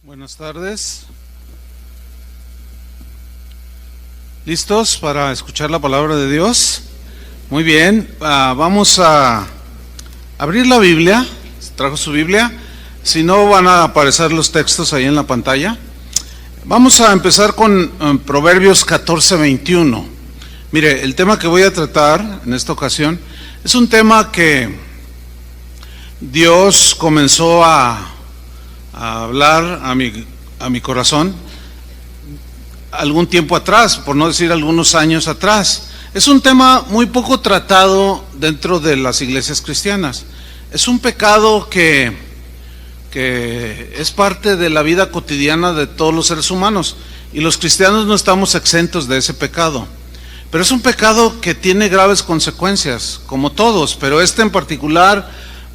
Buenas tardes. ¿Listos para escuchar la palabra de Dios? Muy bien, vamos a abrir la Biblia. ¿Trajo su Biblia? Si no, van a aparecer los textos ahí en la pantalla. Vamos a empezar con Proverbios 14:21. Mire, el tema que voy a tratar en esta ocasión es un tema que Dios comenzó a hablar a mi corazón algún tiempo atrás, por no decir algunos años atrás. Es un tema muy poco tratado dentro de las iglesias cristianas. Es un pecado que es parte de la vida cotidiana de todos los seres humanos, y los cristianos no estamos exentos de ese pecado. Pero es un pecado que tiene graves consecuencias, como todos, pero este en particular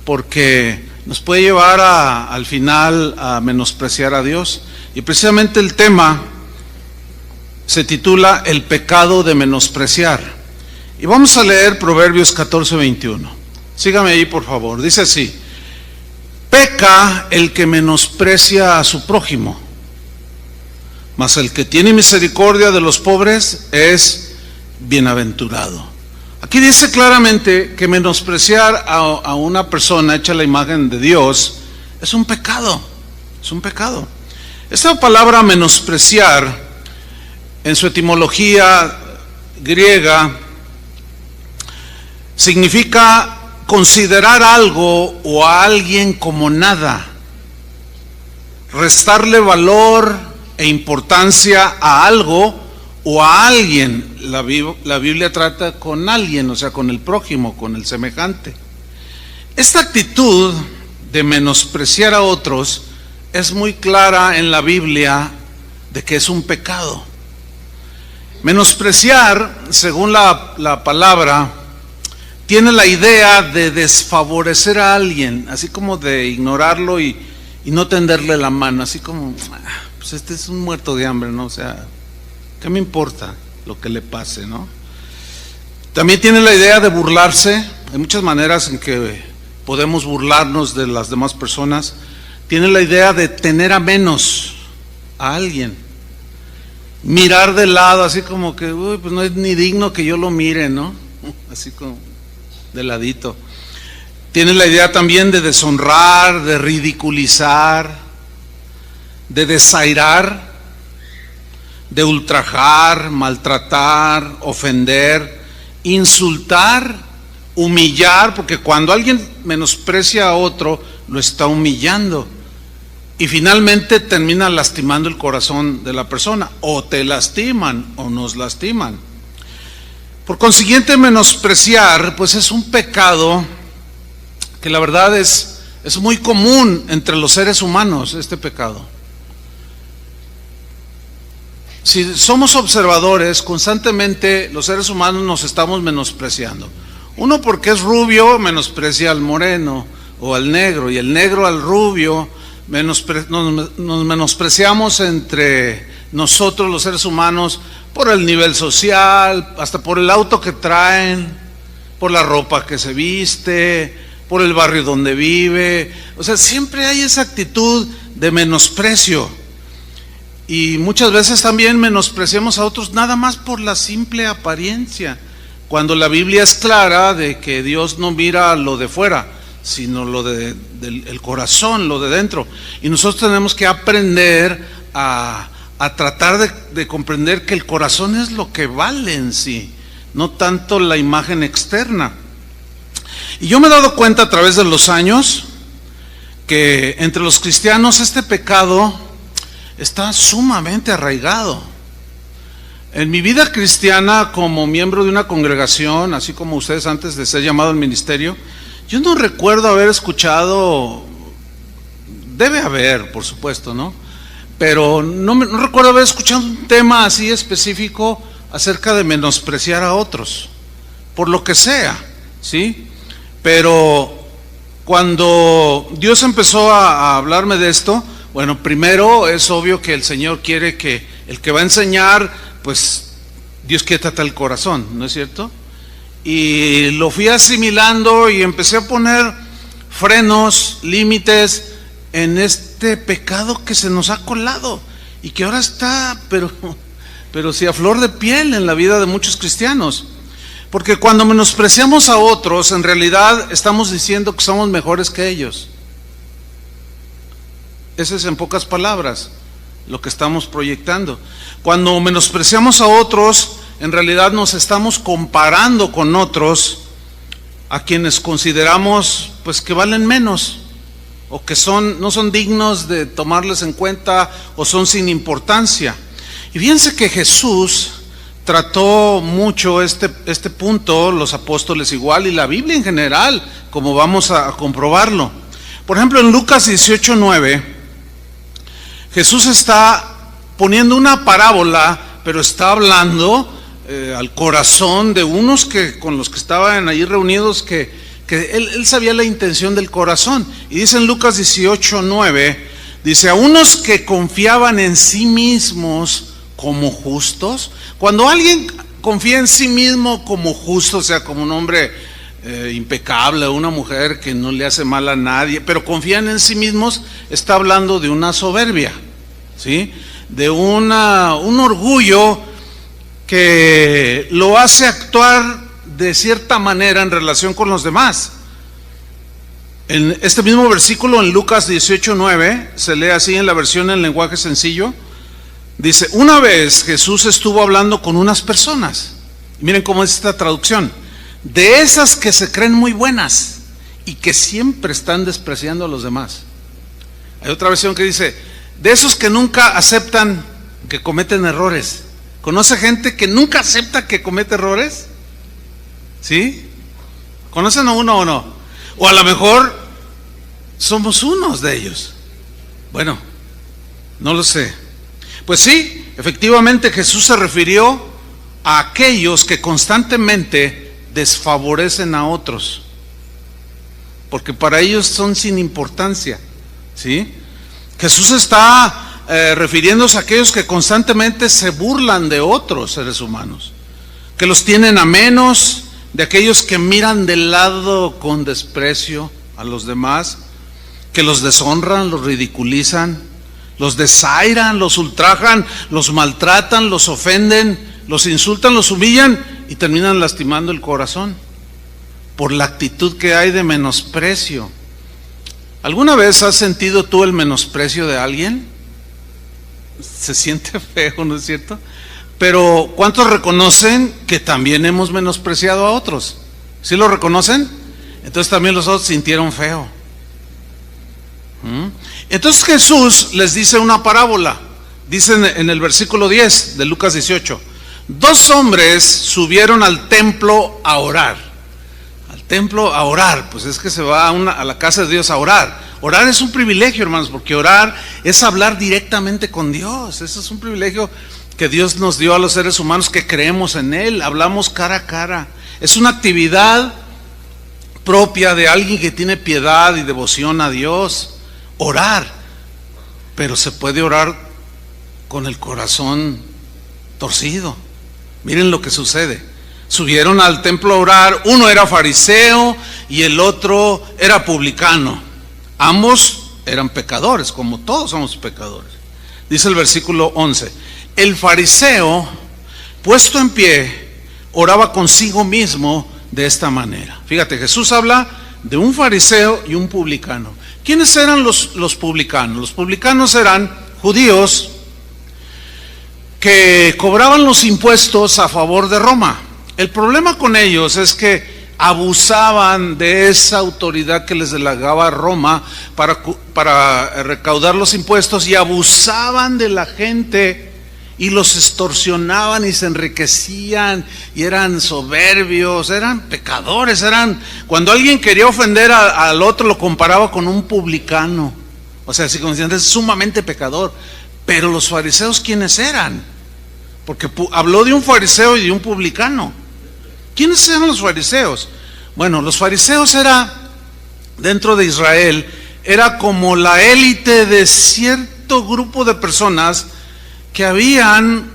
porque nos puede llevar al final a menospreciar a Dios. Y precisamente el tema se titula El pecado de menospreciar. Y vamos a leer Proverbios 14:21. Sígame ahí, por favor. Dice así: peca el que menosprecia a su prójimo, mas el que tiene misericordia de los pobres es bienaventurado. Aquí dice claramente que menospreciar a una persona hecha la imagen de Dios es un pecado. Es un pecado. Esta palabra menospreciar, en su etimología griega, significa considerar algo o a alguien como nada, restarle valor e importancia a algo o a alguien. La Biblia trata con alguien, o sea, con el prójimo, con el semejante. Esta actitud de menospreciar a otros es muy clara en la Biblia de que es un pecado. Menospreciar, según la palabra, tiene la idea de desfavorecer a alguien, así como de ignorarlo y no tenderle la mano, así como, pues este es un muerto de hambre, ¿no? O sea, ¿qué me importa lo que le pase, no? También tiene la idea de burlarse. Hay muchas maneras en que podemos burlarnos de las demás personas. Tiene la idea de tener a menos a alguien, mirar de lado, así como que, pues no es ni digno que yo lo mire, ¿no? Así como de ladito. Tiene la idea también de deshonrar, de ridiculizar, de desairar, de ultrajar, maltratar, ofender, insultar, humillar, porque cuando alguien menosprecia a otro, lo está humillando y finalmente termina lastimando el corazón de la persona, o te lastiman o nos lastiman. Por consiguiente, menospreciar pues es un pecado que la verdad es muy común entre los seres humanos, este pecado. Si somos observadores, constantemente los seres humanos nos estamos menospreciando. Uno, porque es rubio, menosprecia al moreno o al negro, y el negro al rubio. Nos menospreciamos entre nosotros los seres humanos por el nivel social, hasta por el auto que traen, por la ropa que se viste, por el barrio donde vive. O sea, siempre hay esa actitud de menosprecio. Y muchas veces también menospreciamos a otros nada más por la simple apariencia, cuando la Biblia es clara de que Dios no mira lo de fuera, sino lo del corazón, lo de dentro. Y nosotros tenemos que aprender a tratar de comprender que el corazón es lo que vale en sí, no tanto la imagen externa. Y yo me he dado cuenta a través de los años que entre los cristianos este pecado está sumamente arraigado. En mi vida cristiana, como miembro de una congregación, así como ustedes antes de ser llamado al ministerio, yo no recuerdo haber escuchado, debe haber, por supuesto, ¿no? Pero no recuerdo haber escuchado un tema así específico acerca de menospreciar a otros, por lo que sea, ¿sí? Pero cuando Dios empezó a hablarme de esto, bueno, primero es obvio que el Señor quiere que el que va a enseñar, pues Dios quiere tratar el corazón, ¿no es cierto? Y lo fui asimilando y empecé a poner frenos, límites en este pecado que se nos ha colado y que ahora está, pero sí a flor de piel en la vida de muchos cristianos. Porque cuando menospreciamos a otros, en realidad estamos diciendo que somos mejores que ellos. Ese es en pocas palabras lo que estamos proyectando. Cuando menospreciamos a otros, en realidad nos estamos comparando con otros a quienes consideramos pues que valen menos, o que no son dignos de tomarles en cuenta, o son sin importancia. Y fíjense que Jesús trató mucho este punto, los apóstoles igual, y la Biblia en general, como vamos a comprobarlo. Por ejemplo, en Lucas 18:9, Jesús está poniendo una parábola, pero está hablando al corazón de unos con los que estaban allí reunidos, que él sabía la intención del corazón. Y dice en Lucas 18:9, dice: a unos que confiaban en sí mismos como justos. Cuando alguien confía en sí mismo como justo, o sea, como un hombre impecable, una mujer que no le hace mal a nadie, pero confían en sí mismos, está hablando de una soberbia, ¿sí? De un orgullo que lo hace actuar de cierta manera en relación con los demás. En este mismo versículo, en Lucas 18:9, se lee así en la versión en lenguaje sencillo. Dice: una vez Jesús estuvo hablando con unas personas. Miren cómo es esta traducción: de esas que se creen muy buenas y que siempre están despreciando a los demás. Hay otra versión que dice: de esos que nunca aceptan que cometen errores. ¿Conoce gente que nunca acepta que comete errores? ¿Sí? ¿Conocen a uno o no? O a lo mejor somos unos de ellos. Bueno, no lo sé. Pues sí, efectivamente Jesús se refirió a aquellos que constantemente desfavorecen a otros, porque para ellos son sin importancia, ¿sí? Jesús está refiriéndose a aquellos que constantemente se burlan de otros seres humanos, que los tienen a menos, de aquellos que miran de lado con desprecio a los demás, que los deshonran, los ridiculizan, los desairan, los ultrajan, los maltratan, los ofenden, los insultan, los humillan y terminan lastimando el corazón por la actitud que hay de menosprecio. ¿Alguna vez has sentido tú el menosprecio de alguien? Se siente feo, ¿no es cierto? Pero ¿cuántos reconocen que también hemos menospreciado a otros? ¿Sí lo reconocen? Entonces también los otros sintieron feo. Entonces Jesús les dice una parábola. Dice en el versículo 10 de Lucas 18: dos hombres subieron al templo a orar. Al templo a orar, pues es que se va a la casa de Dios a orar. Orar es un privilegio, hermanos, porque orar es hablar directamente con Dios. Eso es un privilegio que Dios nos dio a los seres humanos que creemos en Él. Hablamos cara a cara. Es una actividad propia de alguien que tiene piedad y devoción a Dios. Orar, pero se puede orar con el corazón torcido. Miren lo que sucede. Subieron al templo a orar. Uno era fariseo y el otro era publicano. Ambos eran pecadores, como todos somos pecadores. Dice el versículo 11: el fariseo, puesto en pie, oraba consigo mismo de esta manera. Fíjate, Jesús habla de un fariseo y un publicano. ¿Quiénes eran los publicanos? Los publicanos eran judíos que cobraban los impuestos a favor de Roma. El problema con ellos es que abusaban de esa autoridad que les delegaba Roma para recaudar los impuestos, y abusaban de la gente y los extorsionaban y se enriquecían y eran soberbios, eran pecadores, cuando alguien quería ofender al otro lo comparaba con un publicano, o sea, así como diciendo, es sumamente pecador. Pero los fariseos, ¿quiénes eran? Porque habló de un fariseo y de un publicano. ¿Quiénes eran los fariseos? Bueno, los fariseos dentro de Israel, era como la élite de cierto grupo de personas que habían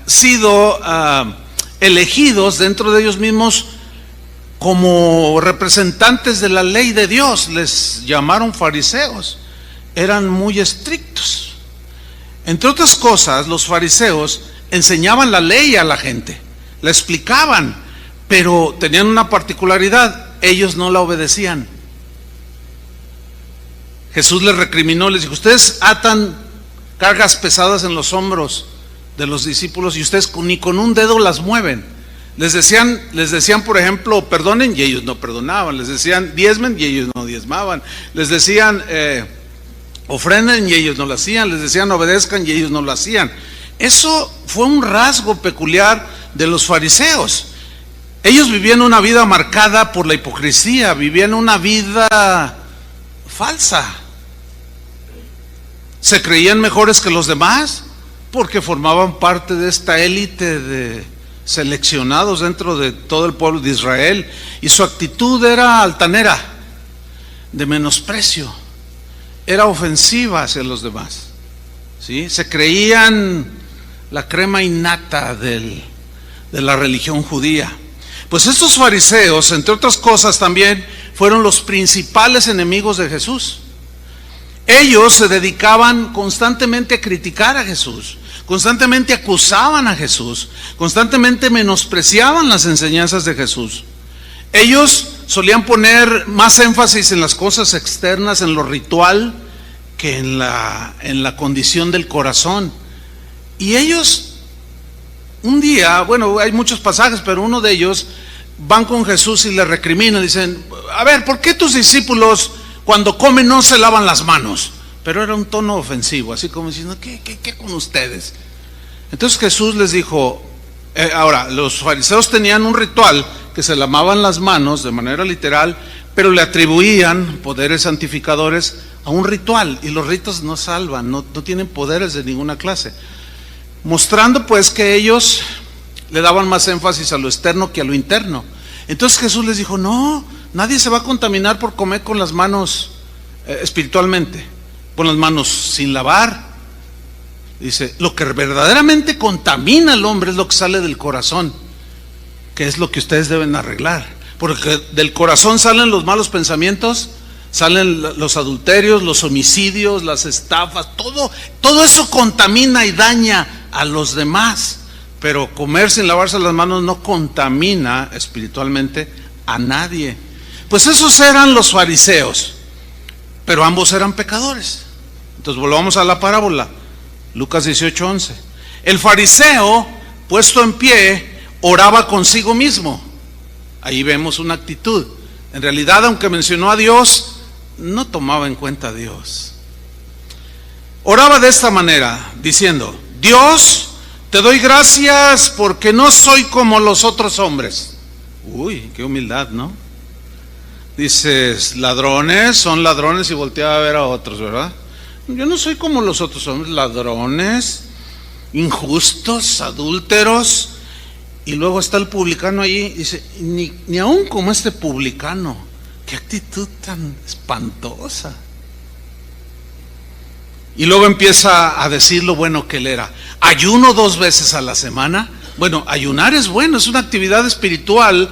sido elegidos dentro de ellos mismos como representantes de la ley de Dios, les llamaron fariseos. Eran muy estrictos. Entre otras cosas, los fariseos enseñaban la ley a la gente, la explicaban, pero tenían una particularidad: ellos no la obedecían. Jesús les recriminó, les dijo: ustedes atan cargas pesadas en los hombros de los discípulos y ustedes ni con un dedo las mueven. Les decían, por ejemplo, perdonen, y ellos no perdonaban. Les decían, diezmen, y ellos no diezmaban. Les decían, ofrenden, y ellos no lo hacían. Les decían, obedezcan, y ellos no lo hacían. Eso fue un rasgo peculiar de los fariseos. Ellos vivían una vida marcada por la hipocresía, vivían una vida falsa. Se creían mejores que los demás porque formaban parte de esta élite de seleccionados dentro de todo el pueblo de Israel, y su actitud era altanera, de menosprecio, era ofensiva hacia los demás, ¿sí? Se creían la crema innata de la religión judía. Pues estos fariseos, entre otras cosas, también fueron los principales enemigos de Jesús. Ellos se dedicaban constantemente a criticar a Jesús, constantemente acusaban a Jesús, constantemente menospreciaban las enseñanzas de Jesús. Ellos solían poner más énfasis en las cosas externas, en lo ritual, que en la condición del corazón. Y ellos, un día, bueno, hay muchos pasajes, pero uno de ellos, van con Jesús y le recriminan, dicen: a ver, ¿por qué tus discípulos cuando comen no se lavan las manos? Pero era un tono ofensivo, así como diciendo: ¿qué con ustedes? Entonces Jesús les dijo, ahora, los fariseos tenían un ritual que se lavaban las manos de manera literal, pero le atribuían poderes santificadores a un ritual, y los ritos no salvan, no tienen poderes de ninguna clase, mostrando pues que ellos le daban más énfasis a lo externo que a lo interno. Entonces Jesús les dijo: no, nadie se va a contaminar por comer con las manos espiritualmente, con las manos sin lavar. Dice: lo que verdaderamente contamina al hombre es lo que sale del corazón, que es lo que ustedes deben arreglar, porque del corazón salen los malos pensamientos, salen los adulterios, los homicidios, las estafas, todo eso contamina y daña a los demás. Pero comer sin lavarse las manos no contamina espiritualmente a nadie. Pues esos eran los fariseos, pero ambos eran pecadores. Entonces volvamos a la parábola, Lucas 18:11. El fariseo, puesto en pie, oraba consigo mismo. Ahí vemos una actitud. En realidad, aunque mencionó a Dios, no tomaba en cuenta a Dios. Oraba de esta manera, diciendo: Dios, te doy gracias porque no soy como los otros hombres. Uy, qué humildad, ¿no? Dices, ladrones, son ladrones, y voltea a ver a otros, ¿verdad? Yo no soy como los otros hombres, ladrones, injustos, adúlteros. Y luego está el publicano allí, y dice: ni aún como este publicano. Qué actitud tan espantosa. Y luego empieza a decir lo bueno que él era. Ayuno 2 veces a la semana. Bueno, ayunar es bueno, es una actividad espiritual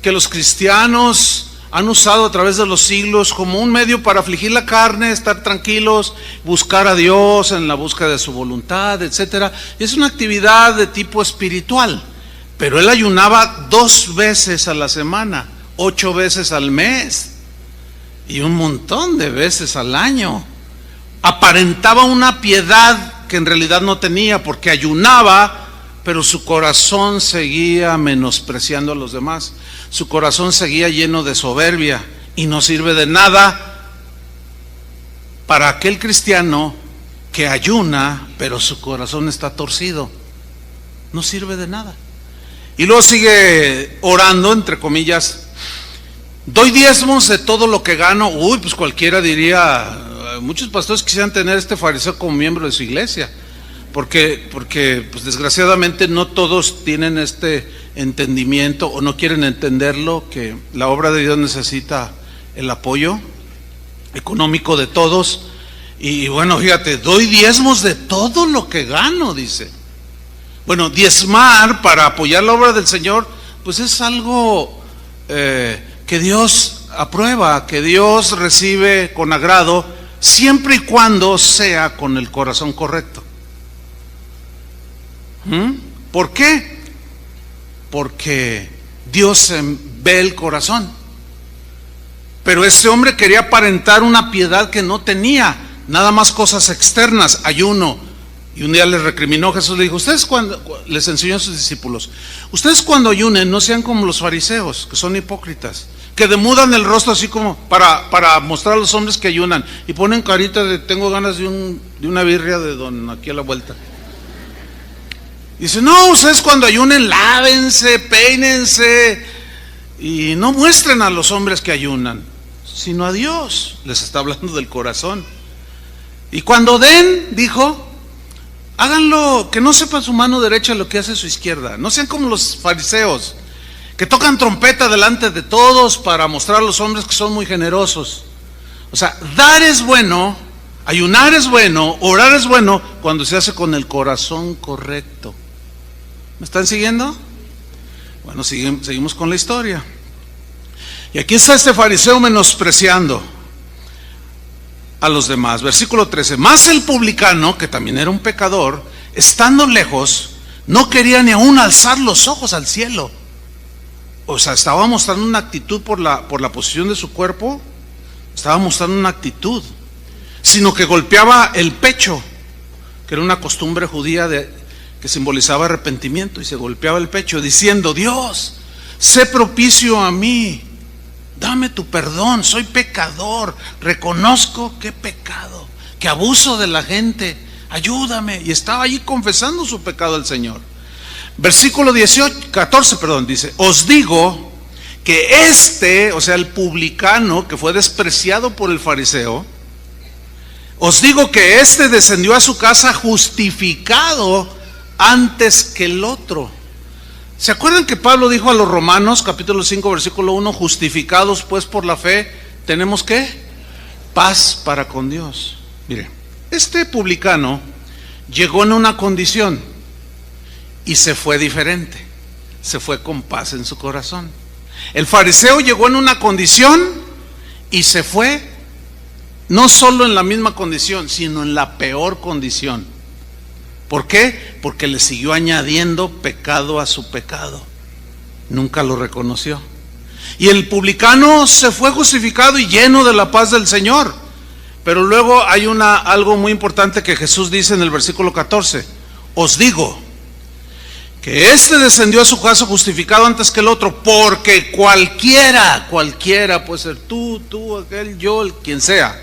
que los cristianos han usado a través de los siglos como un medio para afligir la carne, estar tranquilos, buscar a Dios en la búsqueda de su voluntad, etcétera. Es una actividad de tipo espiritual. Pero él ayunaba 2 veces a la semana, 8 veces al mes y un montón de veces al año. Aparentaba una piedad que en realidad no tenía, porque ayunaba, pero su corazón seguía menospreciando a los demás. Su corazón seguía lleno de soberbia, y no sirve de nada para aquel cristiano que ayuna, pero su corazón está torcido. No sirve de nada. Y luego sigue orando, entre comillas: doy diezmos de todo lo que gano. Uy, pues cualquiera diría, muchos pastores quisieran tener este fariseo como miembro de su iglesia, porque pues desgraciadamente no todos tienen este entendimiento, o no quieren entenderlo, que la obra de Dios necesita el apoyo económico de todos. Y bueno, fíjate, doy diezmos de todo lo que gano, dice. Bueno, diezmar para apoyar la obra del Señor, pues es algo que Dios aprueba, que Dios recibe con agrado, siempre y cuando sea con el corazón correcto. ¿Por qué? Porque Dios ve el corazón. Pero ese hombre quería aparentar una piedad que no tenía, nada más cosas externas, ayuno. Y un día les recriminó Jesús, le dijo, ustedes cuando, les enseñó a sus discípulos, ustedes cuando ayunen no sean como los fariseos, que son hipócritas, que demudan el rostro así como para mostrar a los hombres que ayunan, y ponen carita de tengo ganas de una birria de don aquí a la vuelta. Dice, no, ustedes cuando ayunen lávense, peínense, y no muestren a los hombres que ayunan, sino a Dios. Les está hablando del corazón. Y cuando den, dijo, háganlo, que no sepa su mano derecha lo que hace su izquierda. No sean como los fariseos, que tocan trompeta delante de todos para mostrar a los hombres que son muy generosos. O sea, dar es bueno, ayunar es bueno, orar es bueno, cuando se hace con el corazón correcto. ¿Me están siguiendo? Bueno, seguimos con la historia. Y aquí está este fariseo menospreciando a los demás. Versículo 13. Mas el publicano, que también era un pecador, estando lejos, no quería ni aún alzar los ojos al cielo. O sea, estaba mostrando una actitud por la posición de su cuerpo, estaba mostrando una actitud, sino que golpeaba el pecho, que era una costumbre judía que simbolizaba arrepentimiento, y se golpeaba el pecho diciendo, Dios, sé propicio a mí, dame tu perdón, soy pecador, reconozco que he pecado, que abuso de la gente, ayúdame. Y estaba allí confesando su pecado al Señor. Versículo 14, dice, os digo que o sea, el publicano que fue despreciado por el fariseo, os digo que descendió a su casa justificado antes que el otro. ¿Se acuerdan que Pablo dijo a los Romanos, capítulo 5, versículo 1, justificados pues por la fe, tenemos ¿qué? Paz para con Dios. Mire, este publicano llegó en una condición y se fue diferente, se fue con paz en su corazón. El fariseo llegó en una condición y se fue no solo en la misma condición, sino en la peor condición. ¿Por qué? Porque le siguió añadiendo pecado a su pecado. Nunca lo reconoció. Y el publicano se fue justificado y lleno de la paz del Señor. Pero luego hay algo muy importante que Jesús dice en el versículo 14. Os digo que descendió a su casa justificado antes que el otro, porque cualquiera, puede ser tú, aquel, yo, quien sea,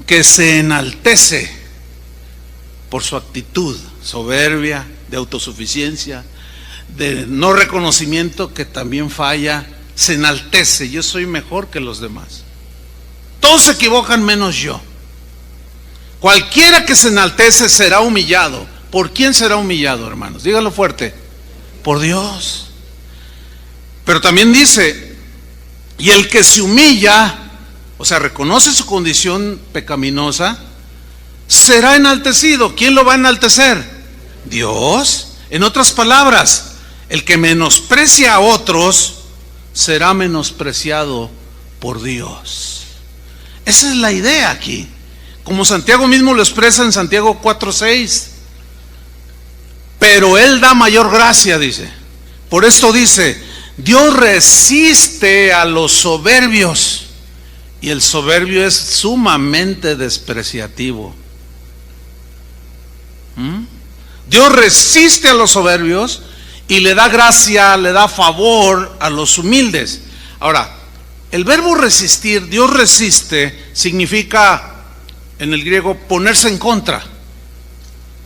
que se enaltece por su actitud soberbia, de autosuficiencia, de no reconocimiento, que también falla, se enaltece, yo soy mejor que los demás. Todos se equivocan menos yo. Cualquiera que se enaltece será humillado. ¿Por quién será humillado, hermanos? Dígalo fuerte. Por Dios. Pero también dice, y el que se humilla, o sea, reconoce su condición pecaminosa, será enaltecido. ¿Quién lo va a enaltecer? Dios. En otras palabras, el que menosprecia a otros será menospreciado por Dios. Esa es la idea aquí, como Santiago mismo lo expresa en Santiago 4:6. Pero Él da mayor gracia, dice. Por esto dice, Dios resiste a los soberbios, y el soberbio es sumamente despreciativo. Dios resiste a los soberbios y le da gracia, le da favor a los humildes. Ahora, el verbo resistir, Dios resiste, significa en el griego ponerse en contra.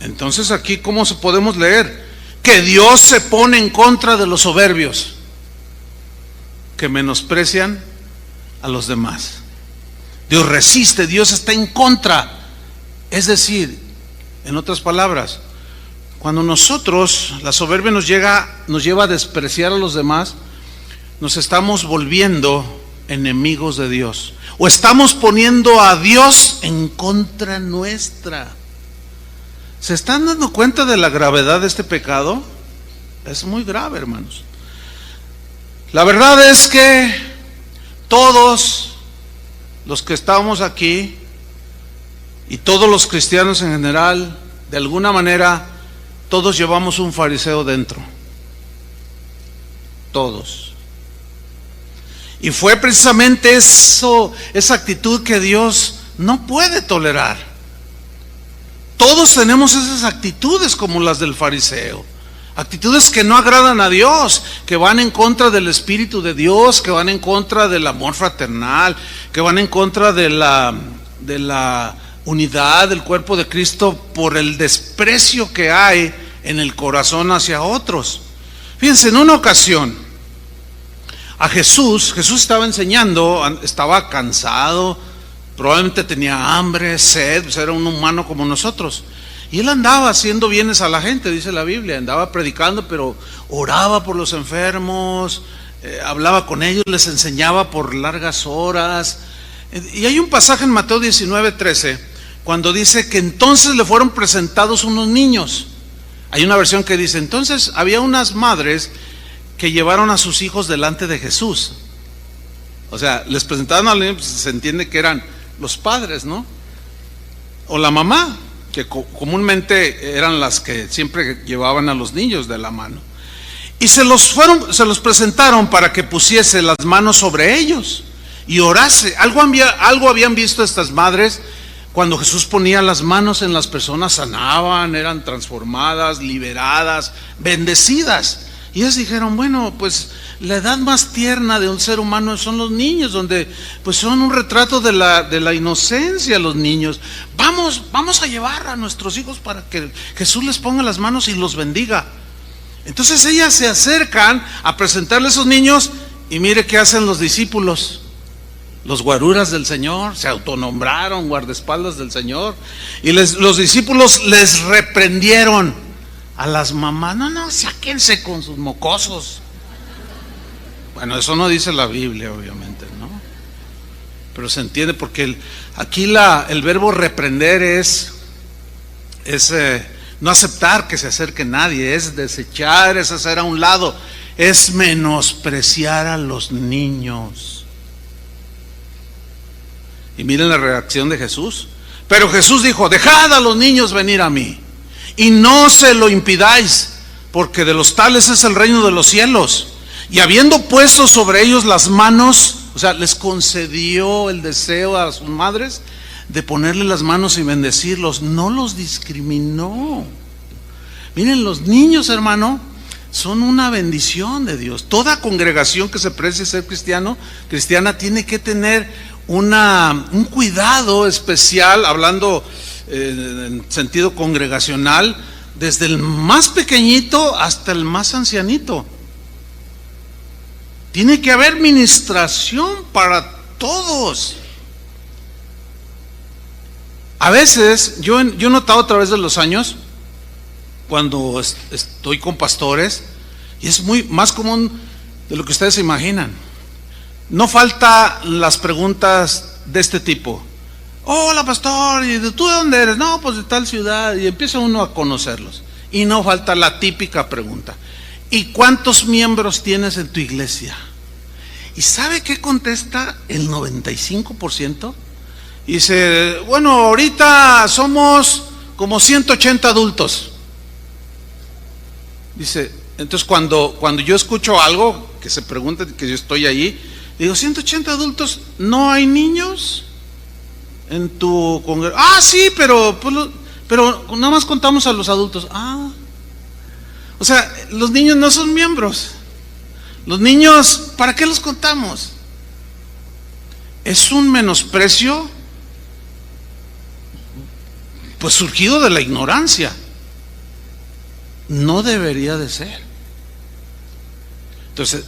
Entonces aquí, ¿cómo podemos leer? Que Dios se pone en contra de los soberbios, que menosprecian a los demás. Dios resiste, Dios está en contra. Es decir, en otras palabras, cuando nosotros, la soberbia nos lleva a despreciar a los demás, nos estamos volviendo enemigos de Dios, o estamos poniendo a Dios en contra nuestra. ¿Se están dando cuenta de la gravedad de este pecado? Es muy grave, hermanos. La verdad es que todos los que estamos aquí y todos los cristianos en general, de alguna manera, todos llevamos un fariseo dentro. Todos. Y fue precisamente esa actitud que Dios no puede tolerar. Todos tenemos esas actitudes como las del fariseo. Actitudes que no agradan a Dios, que van en contra del Espíritu de Dios, que van en contra del amor fraternal, que van en contra de la unidad del cuerpo de Cristo por el desprecio que hay en el corazón hacia otros. Fíjense, en una ocasión a Jesús estaba enseñando, estaba cansado, probablemente tenía hambre, sed, pues era un humano como nosotros. Y él andaba haciendo bienes a la gente, dice la Biblia, andaba predicando, pero oraba por los enfermos, hablaba con ellos, les enseñaba por largas horas. Y hay un pasaje en Mateo 19:13, cuando dice que entonces le fueron presentados unos niños. Hay una versión que dice, entonces había unas madres que llevaron a sus hijos delante de Jesús. O sea, les presentaron a los niños, pues se entiende que eran los padres, ¿no? O la mamá, que comúnmente eran las que siempre llevaban a los niños de la mano. Y se los presentaron para que pusiese las manos sobre ellos y orase. Algo habían visto estas madres cuando Jesús ponía las manos en las personas, sanaban, eran transformadas, liberadas, bendecidas. Y ellos dijeron, bueno, pues la edad más tierna de un ser humano son los niños, donde pues son un retrato de la inocencia los niños. Vamos a llevar a nuestros hijos para que Jesús les ponga las manos y los bendiga. Entonces ellas se acercan a presentarle a esos niños y mire qué hacen los discípulos. Los guaruras del Señor se autonombraron guardaespaldas del Señor y los discípulos les reprendieron a las mamás. No, sáquense con sus mocosos. Bueno, eso no dice la Biblia, obviamente, ¿no? Pero se entiende porque aquí el verbo reprender es no aceptar que se acerque nadie, es desechar, es hacer a un lado, es menospreciar a los niños. Y miren la reacción de Jesús. Pero Jesús dijo, dejad a los niños venir a mí y no se lo impidáis, porque de los tales es el reino de los cielos. Y habiendo puesto sobre ellos las manos, o sea, les concedió el deseo a sus madres de ponerle las manos y bendecirlos, no los discriminó. Miren, los niños, hermano, son una bendición de Dios. Toda congregación que se precie ser cristiana, tiene que tener un cuidado especial, hablando en sentido congregacional, desde el más pequeñito hasta el más ancianito. Tiene que haber ministración para todos. A veces, yo he notado a través de los años, cuando estoy con pastores, y es muy más común de lo que ustedes se imaginan. No falta las preguntas de este tipo. Hola pastor, ¿y tú de dónde eres? No, pues de tal ciudad. Y empieza uno a conocerlos. Y no falta la típica pregunta. ¿Y cuántos miembros tienes en tu iglesia? ¿Y sabe qué contesta el 95%? Dice, bueno, ahorita somos como 180 adultos. Dice, entonces cuando yo escucho algo que se pregunta, que yo estoy ahí, digo, 180 adultos, ¿no hay niños en tu congregación? Ah, sí, pero nada más contamos a los adultos. O sea, los niños no son miembros. Los niños, ¿para qué los contamos? Es un menosprecio, pues surgido de la ignorancia. No debería de ser. Entonces,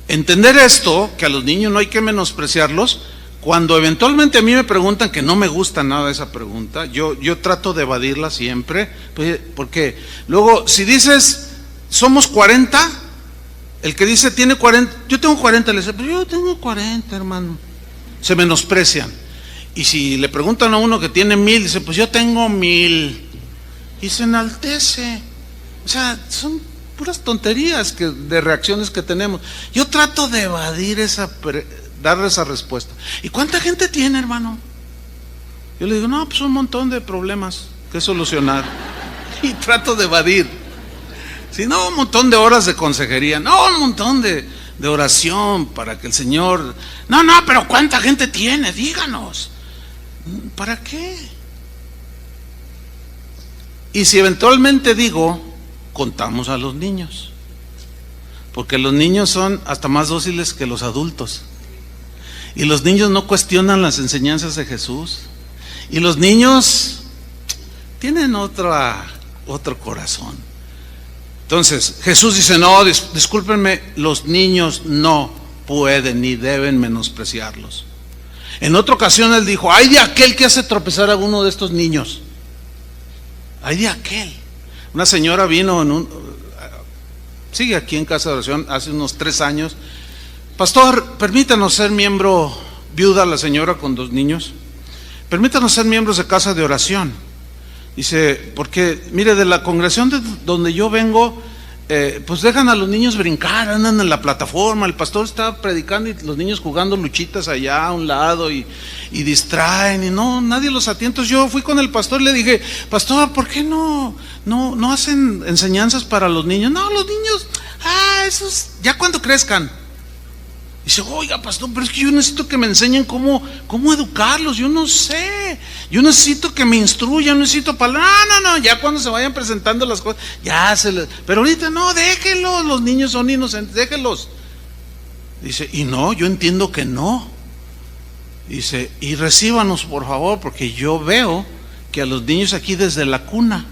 entender esto, que a los niños no hay que menospreciarlos. Cuando eventualmente a mí me preguntan, que no me gusta nada esa pregunta, yo trato de evadirla siempre, porque luego si dices somos 40, el que dice tiene 40, yo tengo 40, le dice, pero yo tengo 40, hermano. Se menosprecian. Y si le preguntan a uno que tiene 1000, dice, pues yo tengo 1000, y se enaltece. O sea, son puras tonterías de reacciones que tenemos. Yo trato de evadir darle esa respuesta. ¿Y cuánta gente tiene, hermano? Yo le digo, no, pues un montón de problemas que solucionar. Y trato de evadir. Si no, un montón de horas de consejería, no, un montón de oración para que el Señor... No, pero ¿cuánta gente tiene? Díganos. ¿Para qué? Y si eventualmente digo, contamos a los niños, porque los niños son hasta más dóciles que los adultos, y los niños no cuestionan las enseñanzas de Jesús, y los niños tienen otro corazón. Entonces Jesús dice, no, discúlpenme, los niños no pueden ni deben menospreciarlos. En otra ocasión Él dijo, ay de aquel que hace tropezar a uno de estos niños. Ay de aquel. Una señora vino sigue aquí en Casa de Oración hace unos 3 años. Pastor, permítanos ser miembro, viuda la señora con 2 niños, permítanos ser miembros de Casa de Oración. Dice, porque mire, de la congregación de donde yo vengo, pues dejan a los niños brincar, andan en la plataforma, el pastor está predicando y los niños jugando luchitas allá a un lado y distraen y no, nadie los atiende. Entonces yo fui con el pastor y le dije, pastor, ¿por qué no hacen enseñanzas para los niños? No, los niños, esos ya cuando crezcan. Dice, oiga, pastor, pero es que yo necesito que me enseñen cómo educarlos, yo no sé, yo necesito que me instruyan, necesito palabras. No, ya cuando se vayan presentando las cosas, pero ahorita no, déjenlos, los niños son inocentes, déjenlos. Dice, y no, yo entiendo que no. Dice, y recíbanos por favor, porque yo veo que a los niños aquí desde la cuna,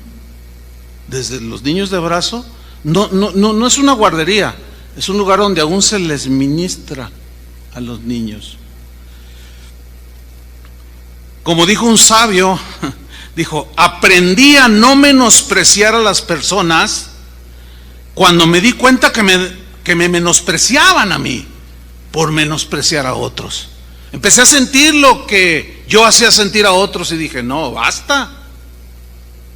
desde los niños de brazo, no es una guardería. Es un lugar donde aún se les ministra a los niños. Como dijo un sabio, dijo, aprendí a no menospreciar a las personas cuando me di cuenta que me menospreciaban a mí por menospreciar a otros. Empecé a sentir lo que yo hacía sentir a otros y dije, no, basta.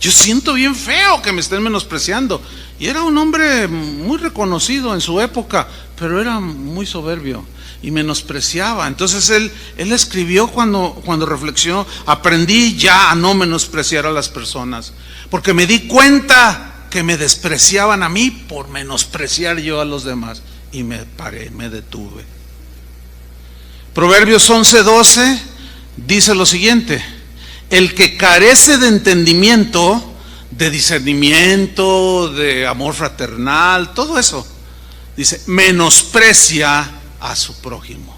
Yo siento bien feo que me estén menospreciando. Y era un hombre muy reconocido en su época, pero era muy soberbio y menospreciaba. Entonces él escribió cuando reflexionó, aprendí ya a no menospreciar a las personas, porque me di cuenta que me despreciaban a mí por menospreciar yo a los demás. Y me detuve. Proverbios 11:12 dice lo siguiente: el que carece de entendimiento, de discernimiento, de amor fraternal, todo eso, dice, menosprecia a su prójimo,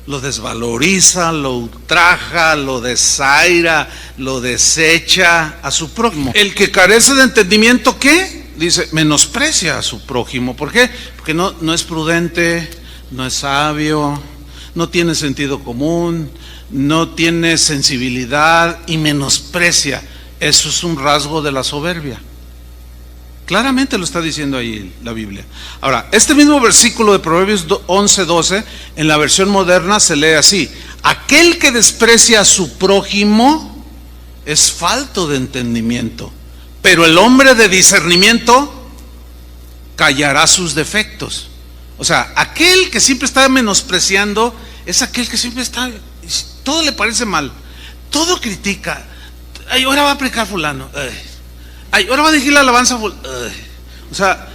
lo desvaloriza, lo ultraja, lo desaira, lo desecha a su prójimo. El que carece de entendimiento, ¿qué? Dice, menosprecia a su prójimo. ¿Por qué? Porque no es prudente, no es sabio, no tiene sentido común, no tiene sensibilidad y menosprecia. Eso es un rasgo de la soberbia. Claramente lo está diciendo ahí la Biblia. Ahora, este mismo versículo de Proverbios 11:12, en la versión moderna se lee así: aquel que desprecia a su prójimo es falto de entendimiento, pero el hombre de discernimiento callará sus defectos. O sea, aquel que siempre está menospreciando es aquel que siempre está, todo le parece mal, todo critica. Ay, ahora va a predicar fulano. Ay, ahora va a dirigir la alabanza. O sea,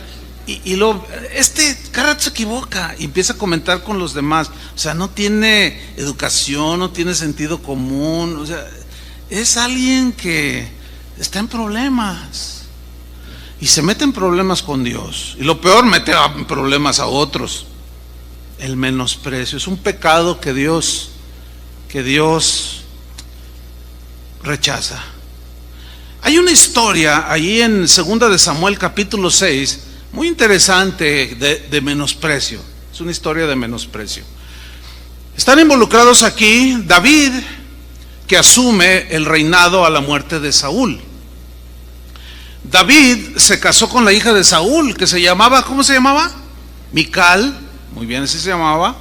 y luego, cada rato se equivoca y empieza a comentar con los demás. O sea, no tiene educación, no tiene sentido común. O sea, es alguien que está en problemas y se mete en problemas con Dios. Y lo peor, mete en problemas a otros. El menosprecio es un pecado que Dios rechaza. Hay una historia allí en 2 de Samuel capítulo 6 muy interesante de menosprecio. Es una historia de menosprecio. Están involucrados aquí David, que asume el reinado a la muerte de Saúl. David se casó con la hija de Saúl, que se llamaba, ¿cómo se llamaba? Mical, muy bien, así se llamaba.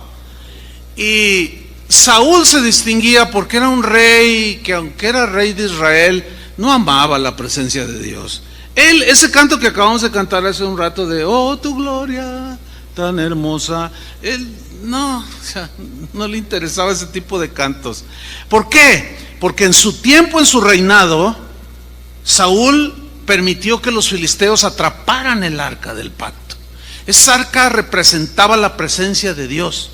Y Saúl se distinguía porque era un rey que, aunque era rey de Israel, no amaba la presencia de Dios. Ese canto que acabamos de cantar hace un rato de oh, tu gloria tan hermosa, él no, o sea, no le interesaba ese tipo de cantos. ¿Por qué? Porque en su tiempo, en su reinado, Saúl permitió que los filisteos atraparan el arca del pacto. Esa arca representaba la presencia de Dios.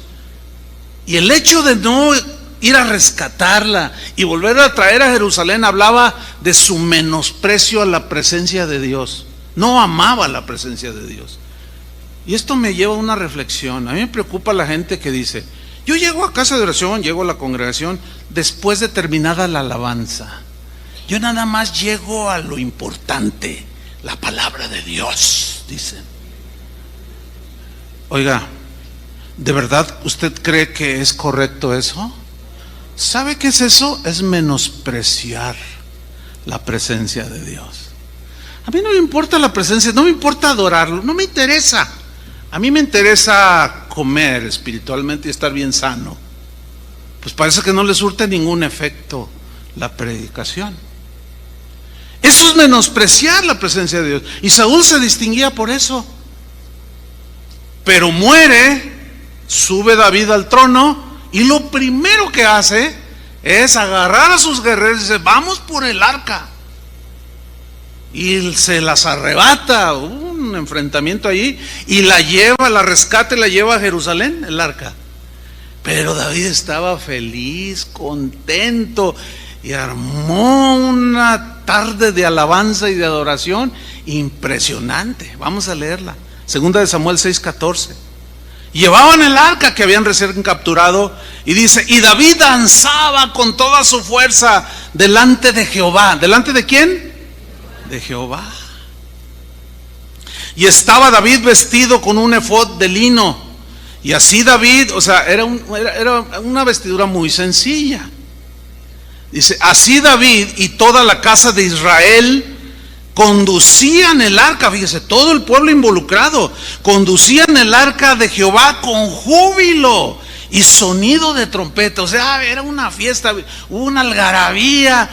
Y el hecho de no ir a rescatarla y volver a traer a Jerusalén hablaba de su menosprecio a la presencia de Dios. No amaba la presencia de Dios. Y esto me lleva a una reflexión. A mí me preocupa la gente que dice: yo llego a casa de oración, llego a la congregación después de terminada la alabanza. Yo nada más llego a lo importante, la palabra de Dios, dicen. Oiga, ¿de verdad usted cree que es correcto eso? ¿Sabe qué es eso? Es menospreciar la presencia de Dios. A mí no me importa la presencia, no me importa adorarlo, no me interesa. A mí me interesa comer espiritualmente y estar bien sano. Pues parece que no le surte ningún efecto la predicación. Eso es menospreciar la presencia de Dios. Y Saúl se distinguía por eso. Pero muere, sube David al trono, y lo primero que hace es agarrar a sus guerreros y dice: vamos por el arca. Y se las arrebata, un enfrentamiento allí, y la lleva, la rescata y la lleva a Jerusalén, el arca. Pero David estaba feliz, contento, y armó una tarde de alabanza y de adoración impresionante. Vamos a leerla. Segunda de Samuel 6:14. Llevaban el arca que habían recién capturado, y dice: y David danzaba con toda su fuerza delante de Jehová. ¿Delante de quién? De Jehová. Y estaba David vestido con un efod de lino. Y así David, o sea, era una vestidura muy sencilla. Dice: así David y toda la casa de Israel conducían el arca. Fíjese, todo el pueblo involucrado conducían el arca de Jehová con júbilo y sonido de trompeta. O sea, era una fiesta, una algarabía.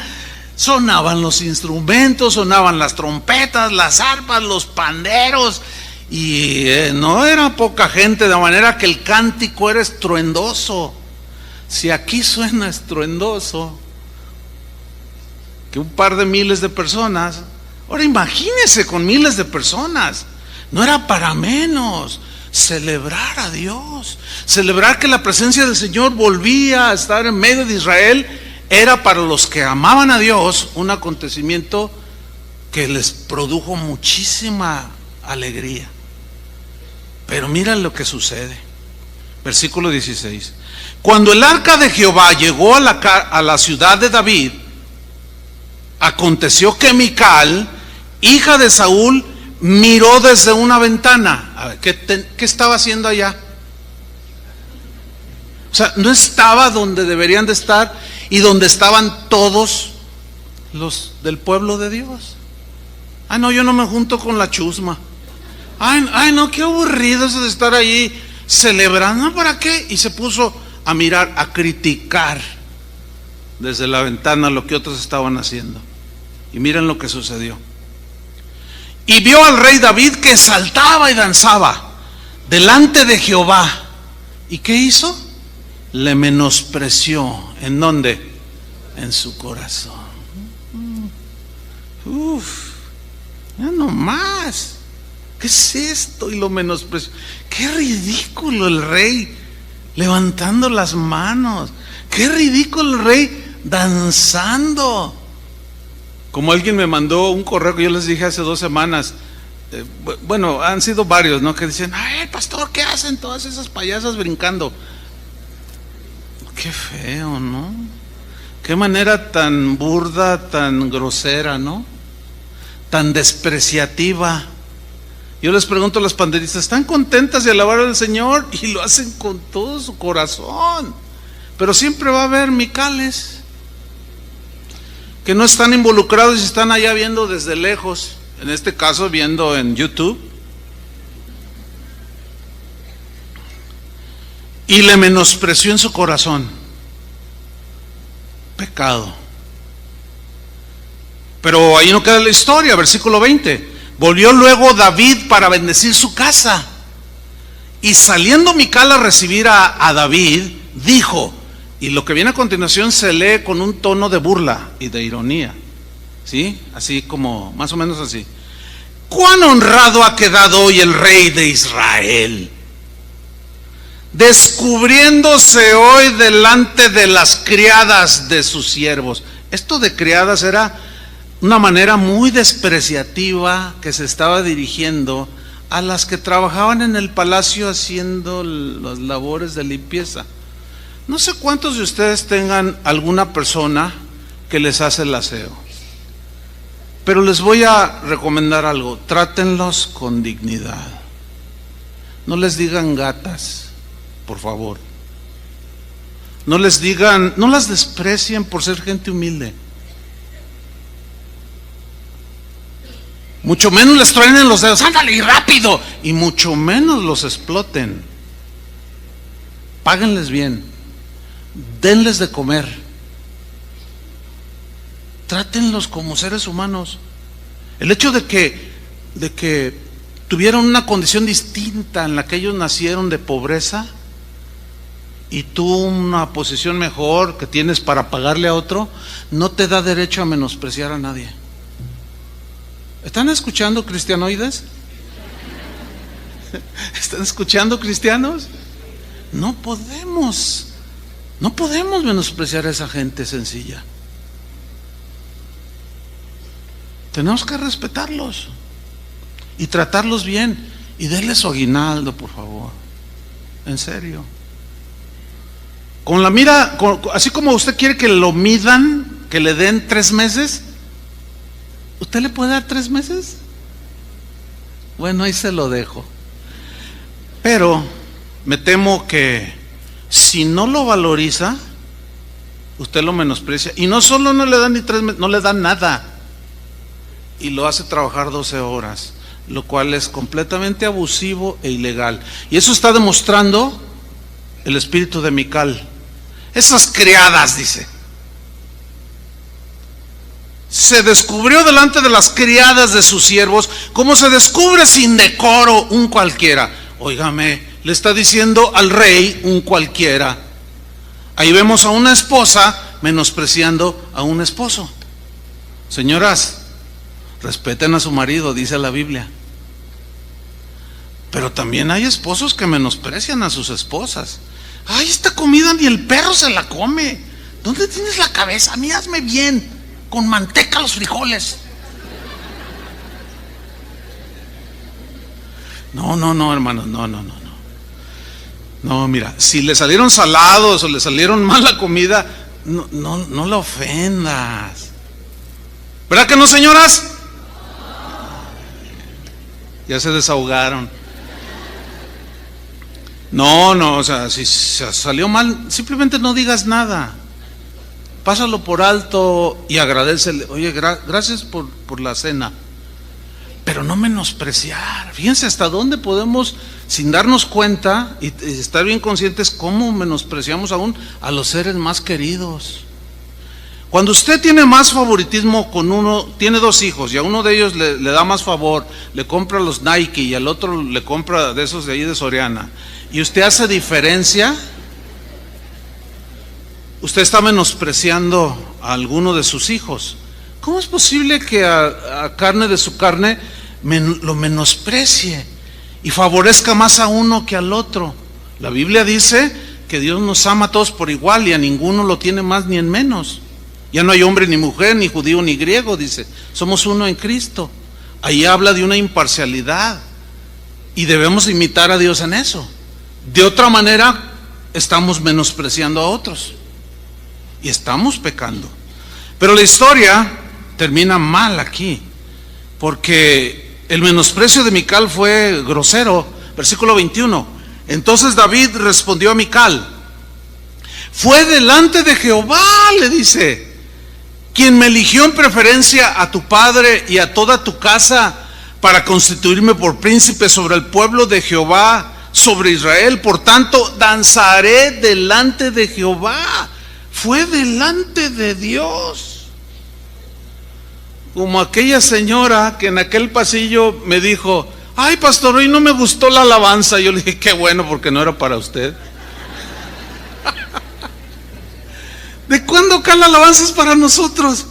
Sonaban los instrumentos, sonaban las trompetas, las arpas, los panderos, y no era poca gente, de manera que el cántico era estruendoso. Si aquí suena estruendoso que un par de miles de personas, ahora imagínese con miles de personas. No era para menos celebrar a Dios, celebrar que la presencia del Señor volvía a estar en medio de Israel. Era para los que amaban a Dios un acontecimiento que les produjo muchísima alegría. Pero mira lo que sucede. Versículo 16. Cuando el arca de Jehová llegó a la ciudad de David, aconteció que Mical, hija de Saúl, miró desde una ventana. A ver, ¿qué estaba haciendo allá? O sea, no estaba donde deberían de estar y donde estaban todos los del pueblo de Dios. Ay, no, yo no me junto con la chusma. Ay, no, qué aburrido eso de estar ahí celebrando. ¿Para qué? Y se puso a mirar, a criticar desde la ventana lo que otros estaban haciendo. Y miren lo que sucedió. Y vio al rey David que saltaba y danzaba delante de Jehová. ¿Y qué hizo? Le menospreció. ¿En dónde? En su corazón. Ya no más. ¿Qué es esto? Y lo menospreció. Qué ridículo el rey levantando las manos. Qué ridículo el rey danzando. Como alguien me mandó un correo que yo les dije hace 2 semanas. Bueno, han sido varios, ¿no? Que dicen: ay, pastor, ¿qué hacen todas esas payasas brincando? Qué feo, ¿no? Qué manera tan burda, tan grosera, ¿no? Tan despreciativa. Yo les pregunto a las panderistas: ¿están contentas de alabar al Señor? Y lo hacen con todo su corazón. Pero siempre va a haber micales que no están involucrados y están allá viendo desde lejos. En este caso, viendo en YouTube. Y le menospreció en su corazón. Pecado. Pero ahí no queda la historia, versículo 20. Volvió luego David para bendecir su casa. Y saliendo Mical a recibir a David, dijo, y lo que viene a continuación se lee con un tono de burla y de ironía, ¿sí? Así como, más o menos así. ¿Cuán honrado ha quedado hoy el rey de Israel, descubriéndose hoy delante de las criadas de sus siervos? Esto de criadas era una manera muy despreciativa que se estaba dirigiendo a las que trabajaban en el palacio haciendo las labores de limpieza. No sé cuántos de ustedes tengan alguna persona que les hace el aseo, pero les voy a recomendar algo: trátenlos con dignidad. No les digan gatas, por favor. No les digan, no las desprecien por ser gente humilde. Mucho menos les truenen los dedos, ándale y rápido, y mucho menos los exploten. Páguenles bien, denles de comer, trátenlos como seres humanos. El hecho de que tuvieron una condición distinta en la que ellos nacieron de pobreza y tú una posición mejor que tienes para pagarle a otro, no te da derecho a menospreciar a nadie. ¿Están escuchando, cristianoides? ¿Están escuchando, cristianos? No podemos menospreciar a esa gente sencilla. Tenemos que respetarlos y tratarlos bien y denles su aguinaldo, por favor. En serio. Con la mira, así como usted quiere que lo midan, que le den 3 meses, ¿usted le puede dar 3 meses? Bueno, ahí se lo dejo. Pero me temo que si no lo valoriza, usted lo menosprecia. Y no solo no le dan ni 3 meses, no le dan nada. Y lo hace trabajar 12 horas, lo cual es completamente abusivo e ilegal. Y eso está demostrando el espíritu de Mical. Esas criadas, dice. Se descubrió delante de las criadas de sus siervos, como se descubre sin decoro un cualquiera. Óigame, le está diciendo al rey un cualquiera. Ahí vemos a una esposa menospreciando a un esposo. Señoras, respeten a su marido, dice la Biblia. Pero también hay esposos que menosprecian a sus esposas. Ay, esta comida ni el perro se la come. ¿Dónde tienes la cabeza? A mí hazme bien, con manteca los frijoles. No, hermanos, no. No, mira, si le salieron salados o le salieron mala comida, no la ofendas. ¿Verdad que no, señoras? Ya se desahogaron. No, o sea, si salió mal, simplemente no digas nada. Pásalo por alto y agradécele. Oye, gracias por la cena. Pero no menospreciar. Fíjense hasta dónde podemos, sin darnos cuenta y estar bien conscientes, cómo menospreciamos aún a los seres más queridos. Cuando usted tiene más favoritismo con uno, tiene 2 hijos y a uno de ellos le da más favor, le compra los Nike y al otro le compra de esos de ahí de Soriana, y usted hace diferencia, usted está menospreciando a alguno de sus hijos. ¿Cómo es posible que a carne de su carne lo menosprecie y favorezca más a uno que al otro? La Biblia dice que Dios nos ama a todos por igual y a ninguno lo tiene más ni en menos. Ya no hay hombre ni mujer, ni judío ni griego, dice. Somos uno en Cristo. Ahí habla de una imparcialidad y debemos imitar a Dios en eso. De otra manera, estamos menospreciando a otros y estamos pecando. Pero la historia termina mal aquí, porque el menosprecio de Mical fue grosero. Versículo 21. Entonces David respondió a Mical: fue delante de Jehová, le dice, quien me eligió en preferencia a tu padre y a toda tu casa para constituirme por príncipe sobre el pueblo de Jehová, sobre Israel. Por tanto, danzaré delante de Jehová. Fue delante de Dios. como aquella señora que en aquel pasillo me dijo: ay, pastor, hoy no me gustó la alabanza. Yo le dije: qué bueno, porque no era para usted. ¿De cuándo acá la alabanza es para nosotros?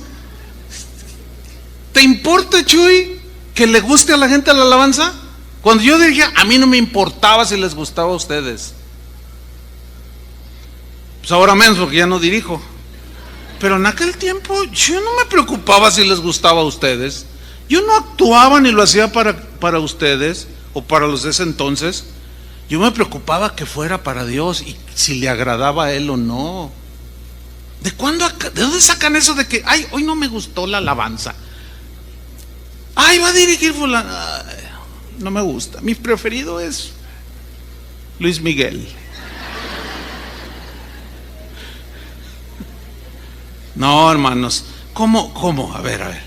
¿Te importa, Chuy, que le guste a la gente la alabanza? Cuando yo dije, a mí no me importaba si les gustaba a ustedes. Pues ahora menos, porque ya no dirijo. Pero en aquel tiempo yo no me preocupaba si les gustaba a ustedes. Yo no actuaba ni lo hacía para ustedes o para los de ese entonces. Yo me preocupaba que fuera para Dios y si le agradaba a Él o no. ¿De dónde sacan eso de que, ay, hoy no me gustó la alabanza? Ay, va a dirigir fulano. Ay, no me gusta. Mi preferido es Luis Miguel. No, hermanos. ¿Cómo? A ver.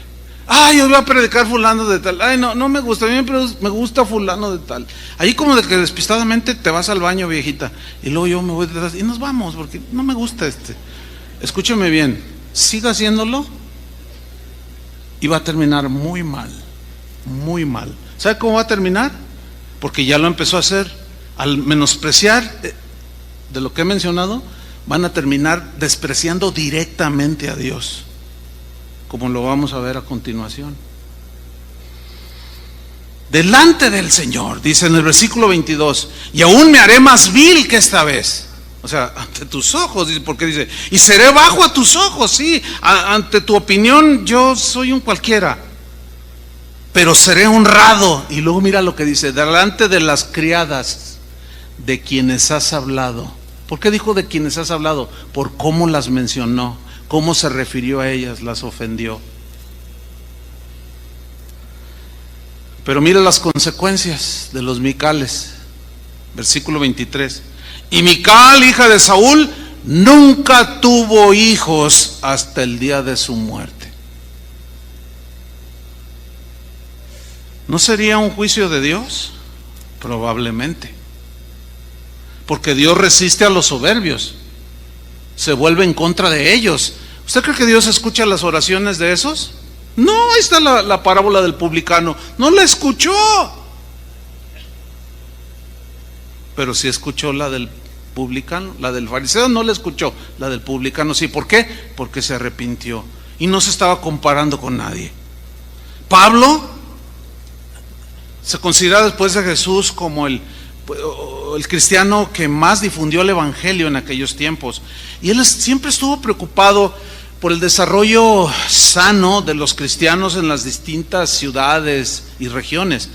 Ay, hoy va a predicar fulano de tal. Ay, no me gusta. A mí me gusta fulano de tal. Ahí como de que despistadamente te vas al baño, viejita. Y luego yo me voy detrás y nos vamos porque no me gusta este. Escúcheme bien. Siga haciéndolo y va a terminar muy mal. Muy mal. ¿Sabe cómo va a terminar? Porque ya lo empezó a hacer. Al menospreciar de lo que he mencionado, van a terminar despreciando directamente a Dios, como lo vamos a ver a continuación. Delante del Señor, dice en el versículo 22, y aún me haré más vil que esta vez. O sea, ante tus ojos, porque dice, y seré bajo a tus ojos, sí, ante tu opinión yo soy un cualquiera, pero seré honrado. Y luego mira lo que dice, delante de las criadas de quienes has hablado. ¿Por qué dijo de quienes has hablado? Por cómo las mencionó, cómo se refirió a ellas, las ofendió. Pero mira las consecuencias de los Micales. Versículo 23. Y Mical, hija de Saúl, nunca tuvo hijos hasta el día de su muerte. ¿No sería un juicio de Dios? Probablemente. Porque Dios resiste a los soberbios, se vuelve en contra de ellos. ¿Usted cree que Dios escucha las oraciones de esos? No, ahí está la parábola del publicano. No la escuchó, pero sí escuchó la del publicano. La del fariseo no la escuchó, la del publicano sí. ¿Por qué? Porque se arrepintió y no se estaba comparando con nadie. Pablo se considera después de Jesús como el cristiano que más difundió el evangelio en aquellos tiempos, y él siempre estuvo preocupado por el desarrollo sano de los cristianos en las distintas ciudades y regiones.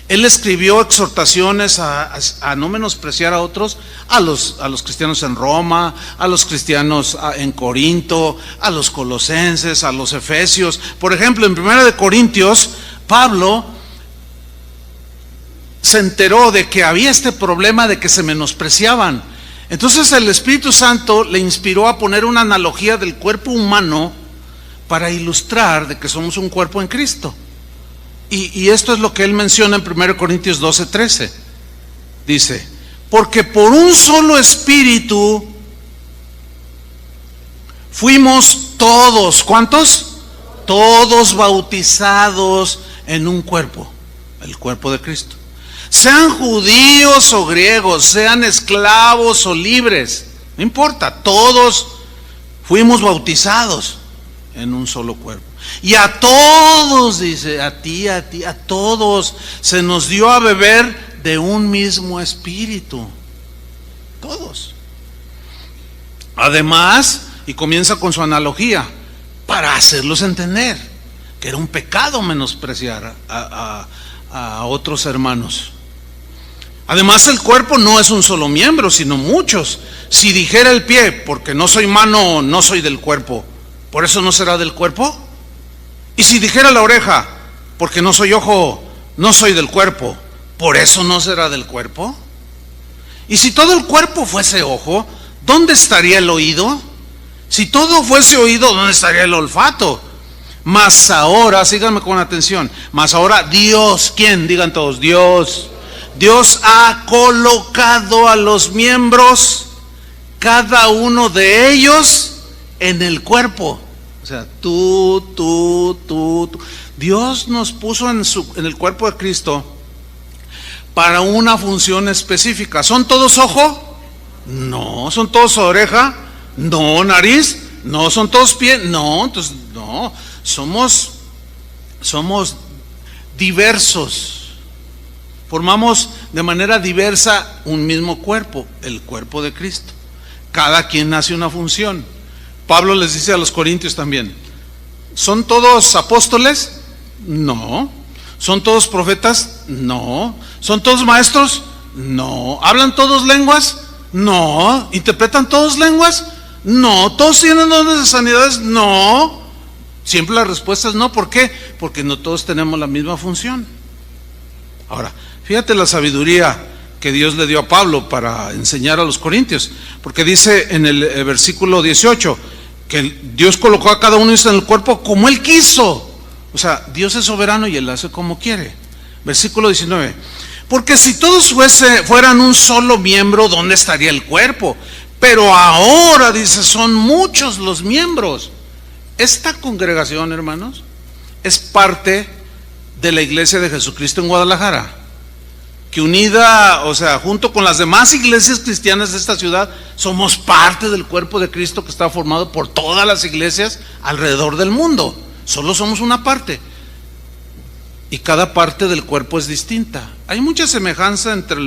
Él escribió exhortaciones a no menospreciar a otros, a los cristianos en Roma, a los cristianos en Corinto, a los colosenses, a los efesios. Por ejemplo, en 1 Corintios, Pablo se enteró de que había este problema de que se menospreciaban. Entonces el Espíritu Santo le inspiró a poner una analogía del cuerpo humano para ilustrar de que somos un cuerpo en Cristo. Y esto es lo que él menciona en 1 Corintios 12:13. Dice, porque por un solo Espíritu fuimos todos, ¿cuántos? Todos bautizados en un cuerpo, el cuerpo de Cristo. Sean judíos o griegos, sean esclavos o libres, no importa, todos fuimos bautizados en un solo cuerpo. Y a todos, dice, a todos se nos dio a beber de un mismo espíritu. Todos. Además, y comienza con su analogía, para hacerlos entender que era un pecado menospreciar a otros hermanos. Además, el cuerpo no es un solo miembro, sino muchos. Si dijera el pie, porque no soy mano, no soy del cuerpo, ¿por eso no será del cuerpo? Y si dijera la oreja, porque no soy ojo, no soy del cuerpo, ¿por eso no será del cuerpo? Y si todo el cuerpo fuese ojo, ¿dónde estaría el oído? Si todo fuese oído, ¿dónde estaría el olfato? Mas ahora, síganme con atención, mas ahora Dios, ¿quién? Digan todos, Dios ha colocado a los miembros, cada uno de ellos, en el cuerpo. O sea, tú. Dios nos puso en el cuerpo de Cristo para una función específica. ¿Son todos ojo? No. ¿Son todos oreja? No. ¿Nariz? No. ¿Son todos pie? No. Entonces, no. Somos diversos. Formamos de manera diversa un mismo cuerpo, el cuerpo de Cristo. Cada quien hace una función. Pablo les dice a los corintios también: ¿son todos apóstoles? No. ¿Son todos profetas? No. ¿Son todos maestros? No. ¿Hablan todos lenguas? No. ¿Interpretan todos lenguas? No. ¿Todos tienen dones de sanidades? No. Siempre la respuesta es no. ¿Por qué? Porque no todos tenemos la misma función. Ahora, fíjate la sabiduría que Dios le dio a Pablo para enseñar a los corintios, porque dice en el versículo 18 que Dios colocó a cada uno en el cuerpo como Él quiso. O sea, Dios es soberano y Él hace como quiere. Versículo 19: porque si todos fueran un solo miembro, ¿dónde estaría el cuerpo? Pero ahora, dice, son muchos los miembros. Esta congregación, hermanos, es parte de la iglesia de Jesucristo en Guadalajara, que unida, o sea, junto con las demás iglesias cristianas de esta ciudad, somos parte del cuerpo de Cristo que está formado por todas las iglesias alrededor del mundo. Solo somos una parte, y cada parte del cuerpo es distinta. Hay mucha semejanza entre,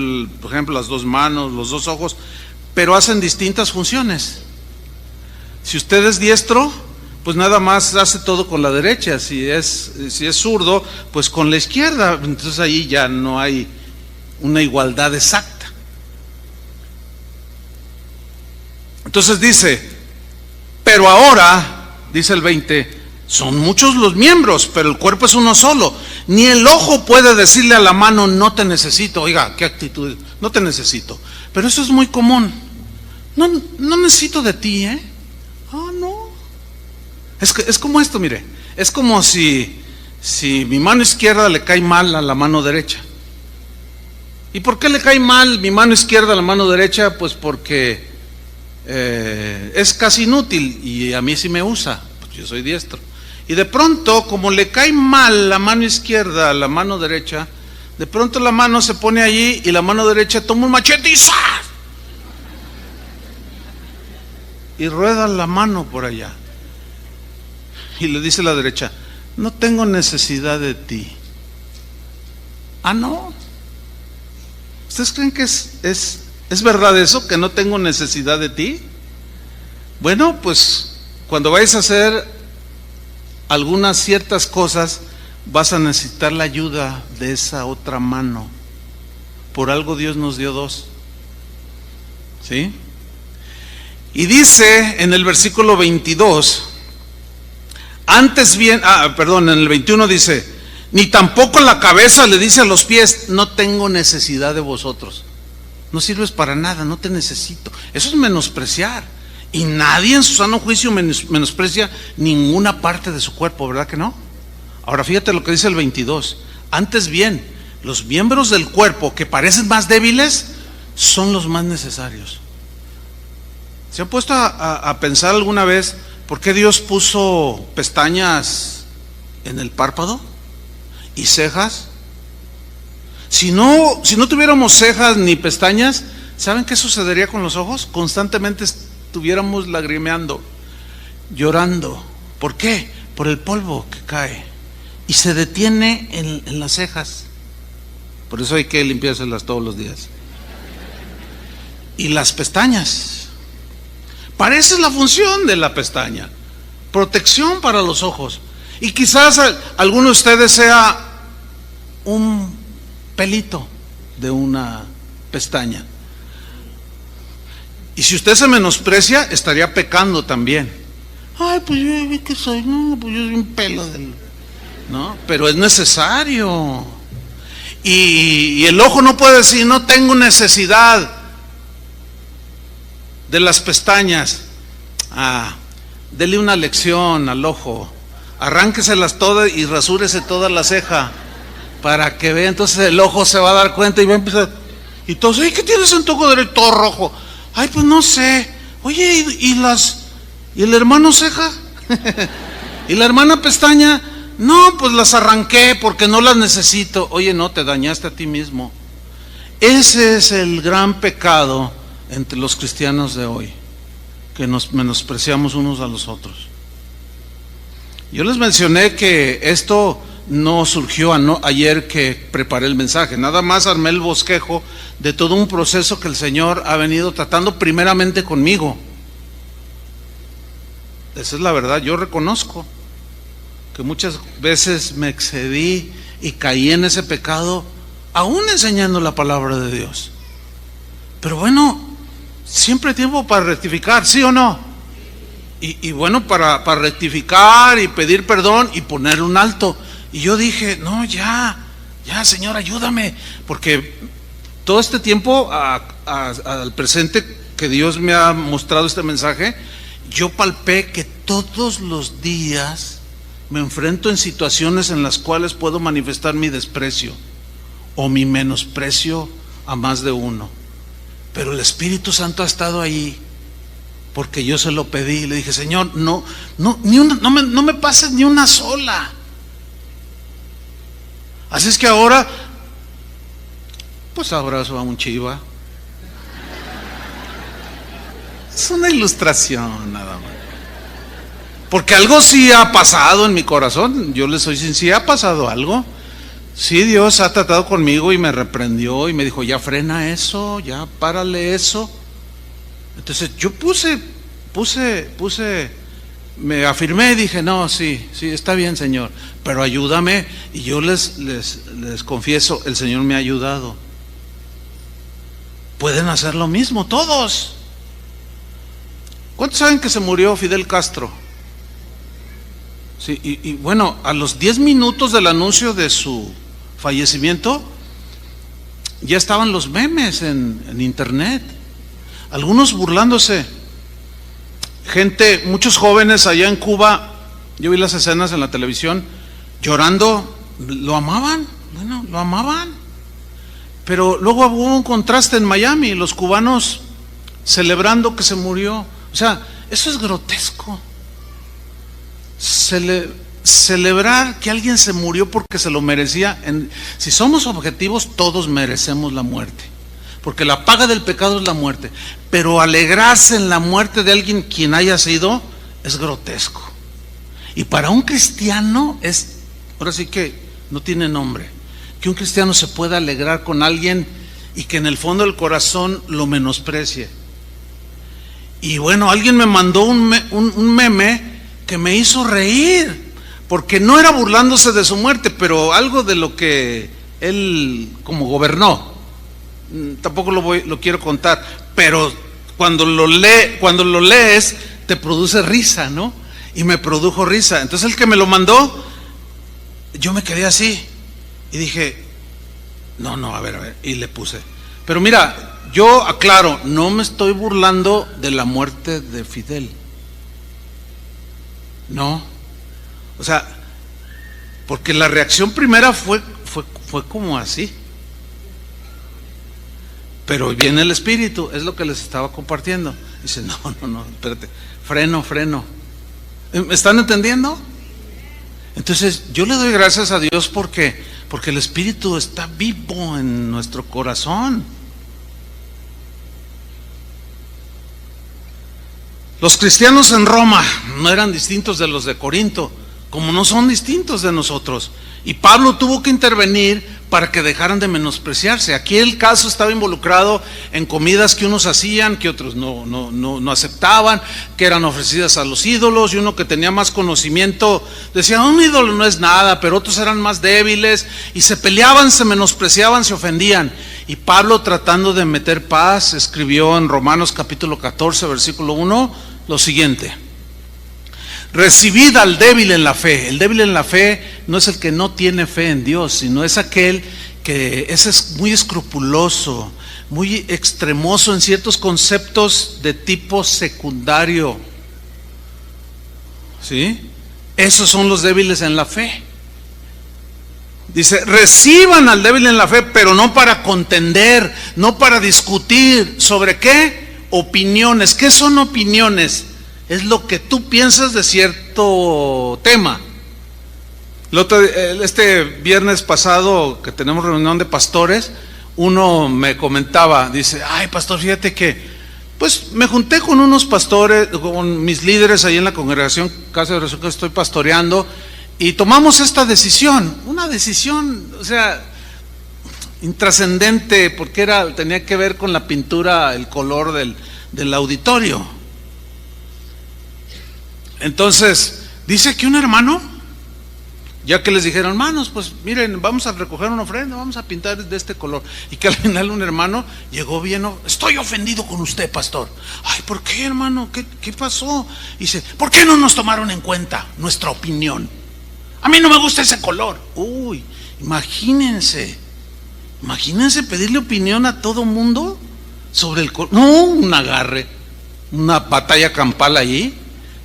por ejemplo, las dos manos, los dos ojos, pero hacen distintas funciones. Si usted es diestro, pues nada más hace todo con la derecha. Si es zurdo, pues con la izquierda. Entonces ahí ya no hay una igualdad exacta. Entonces dice: pero ahora, dice el 20, son muchos los miembros, pero el cuerpo es uno solo. Ni el ojo puede decirle a la mano: no te necesito. Oiga, qué actitud, no te necesito. Pero eso es muy común. No necesito de ti, ¿eh? Ah, no. Es como esto, mire. Es como si mi mano izquierda le cae mal a la mano derecha. ¿Y por qué le cae mal mi mano izquierda a la mano derecha? Pues porque es casi inútil y a mí sí me usa, pues yo soy diestro. Y de pronto, como le cae mal la mano izquierda a la mano derecha, de pronto la mano se pone allí y la mano derecha toma un machete y ¡zas! Y rueda la mano por allá. Y le dice la derecha: no tengo necesidad de ti. Ah, no. ¿Ustedes creen que es verdad eso, que no tengo necesidad de ti? Bueno, pues cuando vayas a hacer algunas ciertas cosas, vas a necesitar la ayuda de esa otra mano. Por algo Dios nos dio dos. ¿Sí? Y dice en el versículo 22, antes bien, en el 21 dice: ni tampoco la cabeza le dice a los pies: no tengo necesidad de vosotros. No sirves para nada, no te necesito. Eso es menospreciar. Y nadie en su sano juicio menosprecia ninguna parte de su cuerpo, ¿verdad que no? Ahora fíjate lo que dice el 22. Antes bien, los miembros del cuerpo que parecen más débiles son los más necesarios. ¿Se han puesto a pensar alguna vez por qué Dios puso pestañas en el párpado y cejas? Si no tuviéramos cejas ni pestañas, ¿saben qué sucedería con los ojos? Constantemente estuviéramos lagrimeando, llorando. ¿Por qué? Por el polvo que cae y se detiene en las cejas. Por eso hay que limpiárselas todos los días. Y las pestañas, parece la función de la pestaña: protección para los ojos. Y quizás alguno de ustedes sea un pelito de una pestaña. Y si usted se menosprecia, estaría pecando también. Ay, pues yo, ¿qué soy? No, pues yo soy un pelo ¿no? Pero es necesario. Y el ojo no puede decir: no tengo necesidad de las pestañas. Dele una lección al ojo. Arránqueselas todas y rasúrese toda la ceja para que vea. Entonces el ojo se va a dar cuenta y va a empezar. Y todos: ¿qué tienes en tu ojo derecho todo rojo? Ay, pues no sé. Oye, ¿y el hermano ceja? Y la hermana Pestaña, no, pues las arranqué porque no las necesito. Oye, no, te dañaste a ti mismo. Ese es el gran pecado entre los cristianos de hoy, que nos menospreciamos unos a los otros. Yo les mencioné que esto no surgió ayer que preparé el mensaje, nada más armé el bosquejo de todo un proceso que el Señor ha venido tratando primeramente conmigo. Esa es la verdad. Yo reconozco que muchas veces me excedí y caí en ese pecado, aún enseñando la palabra de Dios. Pero bueno, siempre hay tiempo para rectificar, ¿sí o no? Y bueno, para rectificar y pedir perdón y poner un alto. Y yo dije, no, ya Señor, ayúdame, porque todo este tiempo al presente que Dios me ha mostrado este mensaje, yo palpé que todos los días me enfrento en situaciones en las cuales puedo manifestar mi desprecio o mi menosprecio a más de uno. Pero el Espíritu Santo ha estado ahí porque yo se lo pedí y le dije, Señor, no me pases ni una sola. Así es que ahora, pues abrazo a un chiva. Es una ilustración nada más. Porque algo sí ha pasado en mi corazón. Yo les soy sincero, ha pasado algo. Sí, Dios ha tratado conmigo y me reprendió y me dijo, ya frena eso, ya párale eso. Entonces yo me afirmé y dije, no, sí, está bien, Señor, pero ayúdame. Y yo les confieso, el Señor me ha ayudado. Pueden hacer lo mismo todos. ¿Cuántos saben que se murió Fidel Castro? Sí, y bueno, a los 10 minutos del anuncio de su fallecimiento, ya estaban los memes en internet, algunos burlándose, gente, muchos jóvenes allá en Cuba, yo vi las escenas en la televisión, llorando, lo amaban, pero luego hubo un contraste en Miami, los cubanos celebrando que se murió. O sea, eso es grotesco. Celebrar que alguien se murió porque se lo merecía. Si somos objetivos, todos merecemos la muerte, porque la paga del pecado es la muerte. Pero alegrarse en la muerte de alguien quien haya sido es grotesco. Y para un cristiano ahora sí que no tiene nombre, que un cristiano se pueda alegrar con alguien y que en el fondo del corazón lo menosprecie. Y bueno, alguien me mandó un meme que me hizo reír, porque no era burlándose de su muerte, pero algo de lo que él como gobernó. Tampoco lo quiero contar, pero cuando lo lees te produce risa, ¿no? Y me produjo risa. Entonces el que me lo mandó, yo me quedé así y dije, no, a ver, y le puse. Pero mira, yo aclaro, no me estoy burlando de la muerte de Fidel. No. O sea, porque la reacción primera fue como así. Pero viene el Espíritu, es lo que les estaba compartiendo. Dice, no, espérate, freno. ¿Me están entendiendo? Entonces, yo le doy gracias a Dios porque el Espíritu está vivo en nuestro corazón. Los cristianos en Roma no eran distintos de los de Corinto, como no son distintos de nosotros. Y Pablo tuvo que intervenir para que dejaran de menospreciarse. Aquí el caso estaba involucrado en comidas que unos hacían, que otros no aceptaban, que eran ofrecidas a los ídolos, y uno que tenía más conocimiento decía, un ídolo no es nada, pero otros eran más débiles, y se peleaban, se menospreciaban, se ofendían. Y Pablo, tratando de meter paz, escribió en Romanos capítulo 14, versículo 1, lo siguiente: recibid al débil en la fe. El débil en la fe no es el que no tiene fe en Dios, sino es aquel que es muy escrupuloso, muy extremoso en ciertos conceptos de tipo secundario. ¿Sí? Esos son los débiles en la fe. Dice, reciban al débil en la fe, pero no para contender, no para discutir. ¿Sobre qué? Opiniones. ¿Qué son opiniones? Es lo que tú piensas de cierto tema. Este viernes pasado que tenemos reunión de pastores, uno me comentaba, dice, ay pastor, fíjate que pues me junté con unos pastores, con mis líderes ahí en la congregación Casa de Oración que estoy pastoreando, y tomamos esta decisión, una decisión, o sea, intrascendente, porque tenía que ver con la pintura, el color del auditorio. Entonces, dice aquí un hermano, ya que les dijeron, hermanos, pues miren, vamos a recoger una ofrenda, vamos a pintar de este color, y que al final un hermano llegó bien, estoy ofendido con usted, pastor. Ay, ¿por qué, hermano? ¿Qué pasó? Dice, ¿por qué no nos tomaron en cuenta nuestra opinión? A mí no me gusta ese color. Uy, imagínense pedirle opinión a todo mundo sobre el color. No, un agarre, una batalla campal allí,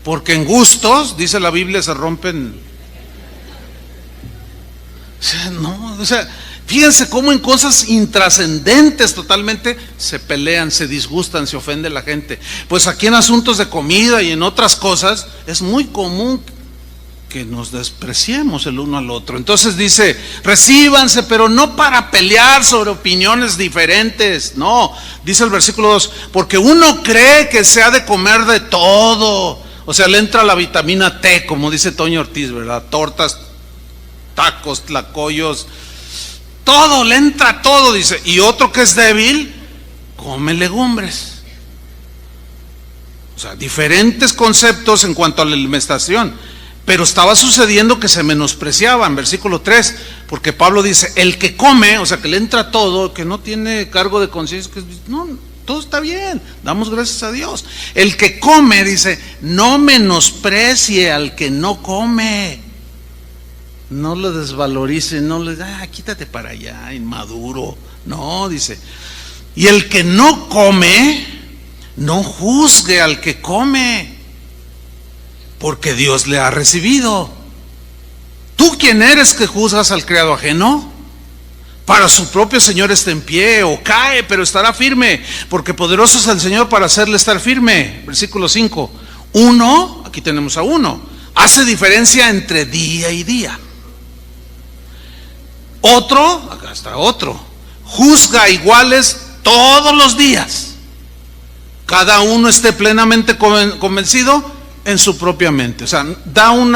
porque en gustos, dice la Biblia, se rompen. O sea, fíjense cómo en cosas intrascendentes totalmente se pelean, se disgustan, se ofende la gente. Pues aquí en asuntos de comida y en otras cosas es muy común que nos despreciemos el uno al otro. Entonces dice, recíbanse, pero no para pelear sobre opiniones diferentes. No, dice el versículo 2, porque uno cree que se ha de comer de todo. O sea, le entra la vitamina T, como dice Toño Ortiz, ¿verdad? Tortas, tacos, tlacoyos, todo, le entra todo, dice. Y otro que es débil, come legumbres. O sea, diferentes conceptos en cuanto a la alimentación. Pero estaba sucediendo que se menospreciaban, versículo 3, porque Pablo dice, el que come, o sea, que le entra todo, que no tiene cargo de conciencia, que no, todo está bien, damos gracias a Dios. El que come, dice, no menosprecie al que no come. No lo desvalorice, no le diga, quítate para allá, inmaduro. No, dice, y el que no come, no juzgue al que come, porque Dios le ha recibido. ¿Tú quién eres que juzgas al criado ajeno? Para su propio Señor está en pie, o cae, pero estará firme, porque poderoso es el Señor para hacerle estar firme. Versículo 5. Uno, aquí tenemos a uno, hace diferencia entre día y día. Otro, acá está otro, juzga iguales todos los días. Cada uno esté plenamente convencido en su propia mente. O sea, da un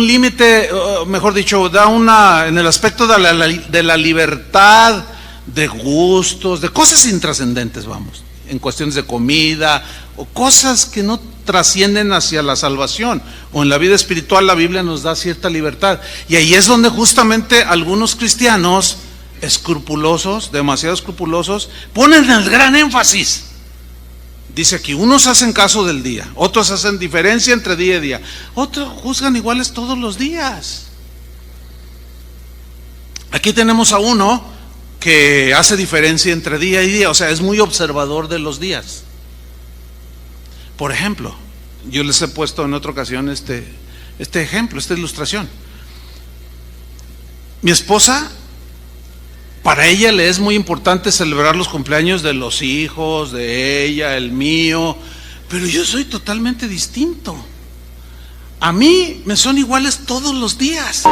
límite, mejor dicho, en el aspecto de la libertad, de gustos, de cosas intrascendentes, vamos, en cuestiones de comida, o cosas que no trascienden hacia la salvación, o en la vida espiritual la Biblia nos da cierta libertad, y ahí es donde justamente algunos cristianos escrupulosos, demasiado escrupulosos, ponen el gran énfasis. Dice aquí, unos hacen caso del día, otros hacen diferencia entre día y día, otros juzgan iguales todos los días. Aquí tenemos a uno que hace diferencia entre día y día, o sea, es muy observador de los días. Por ejemplo, yo les he puesto en otra ocasión este ejemplo, esta ilustración. Mi esposa, para ella le es muy importante celebrar los cumpleaños de los hijos, de ella, el mío, pero yo soy totalmente distinto. A mí me son iguales todos los días.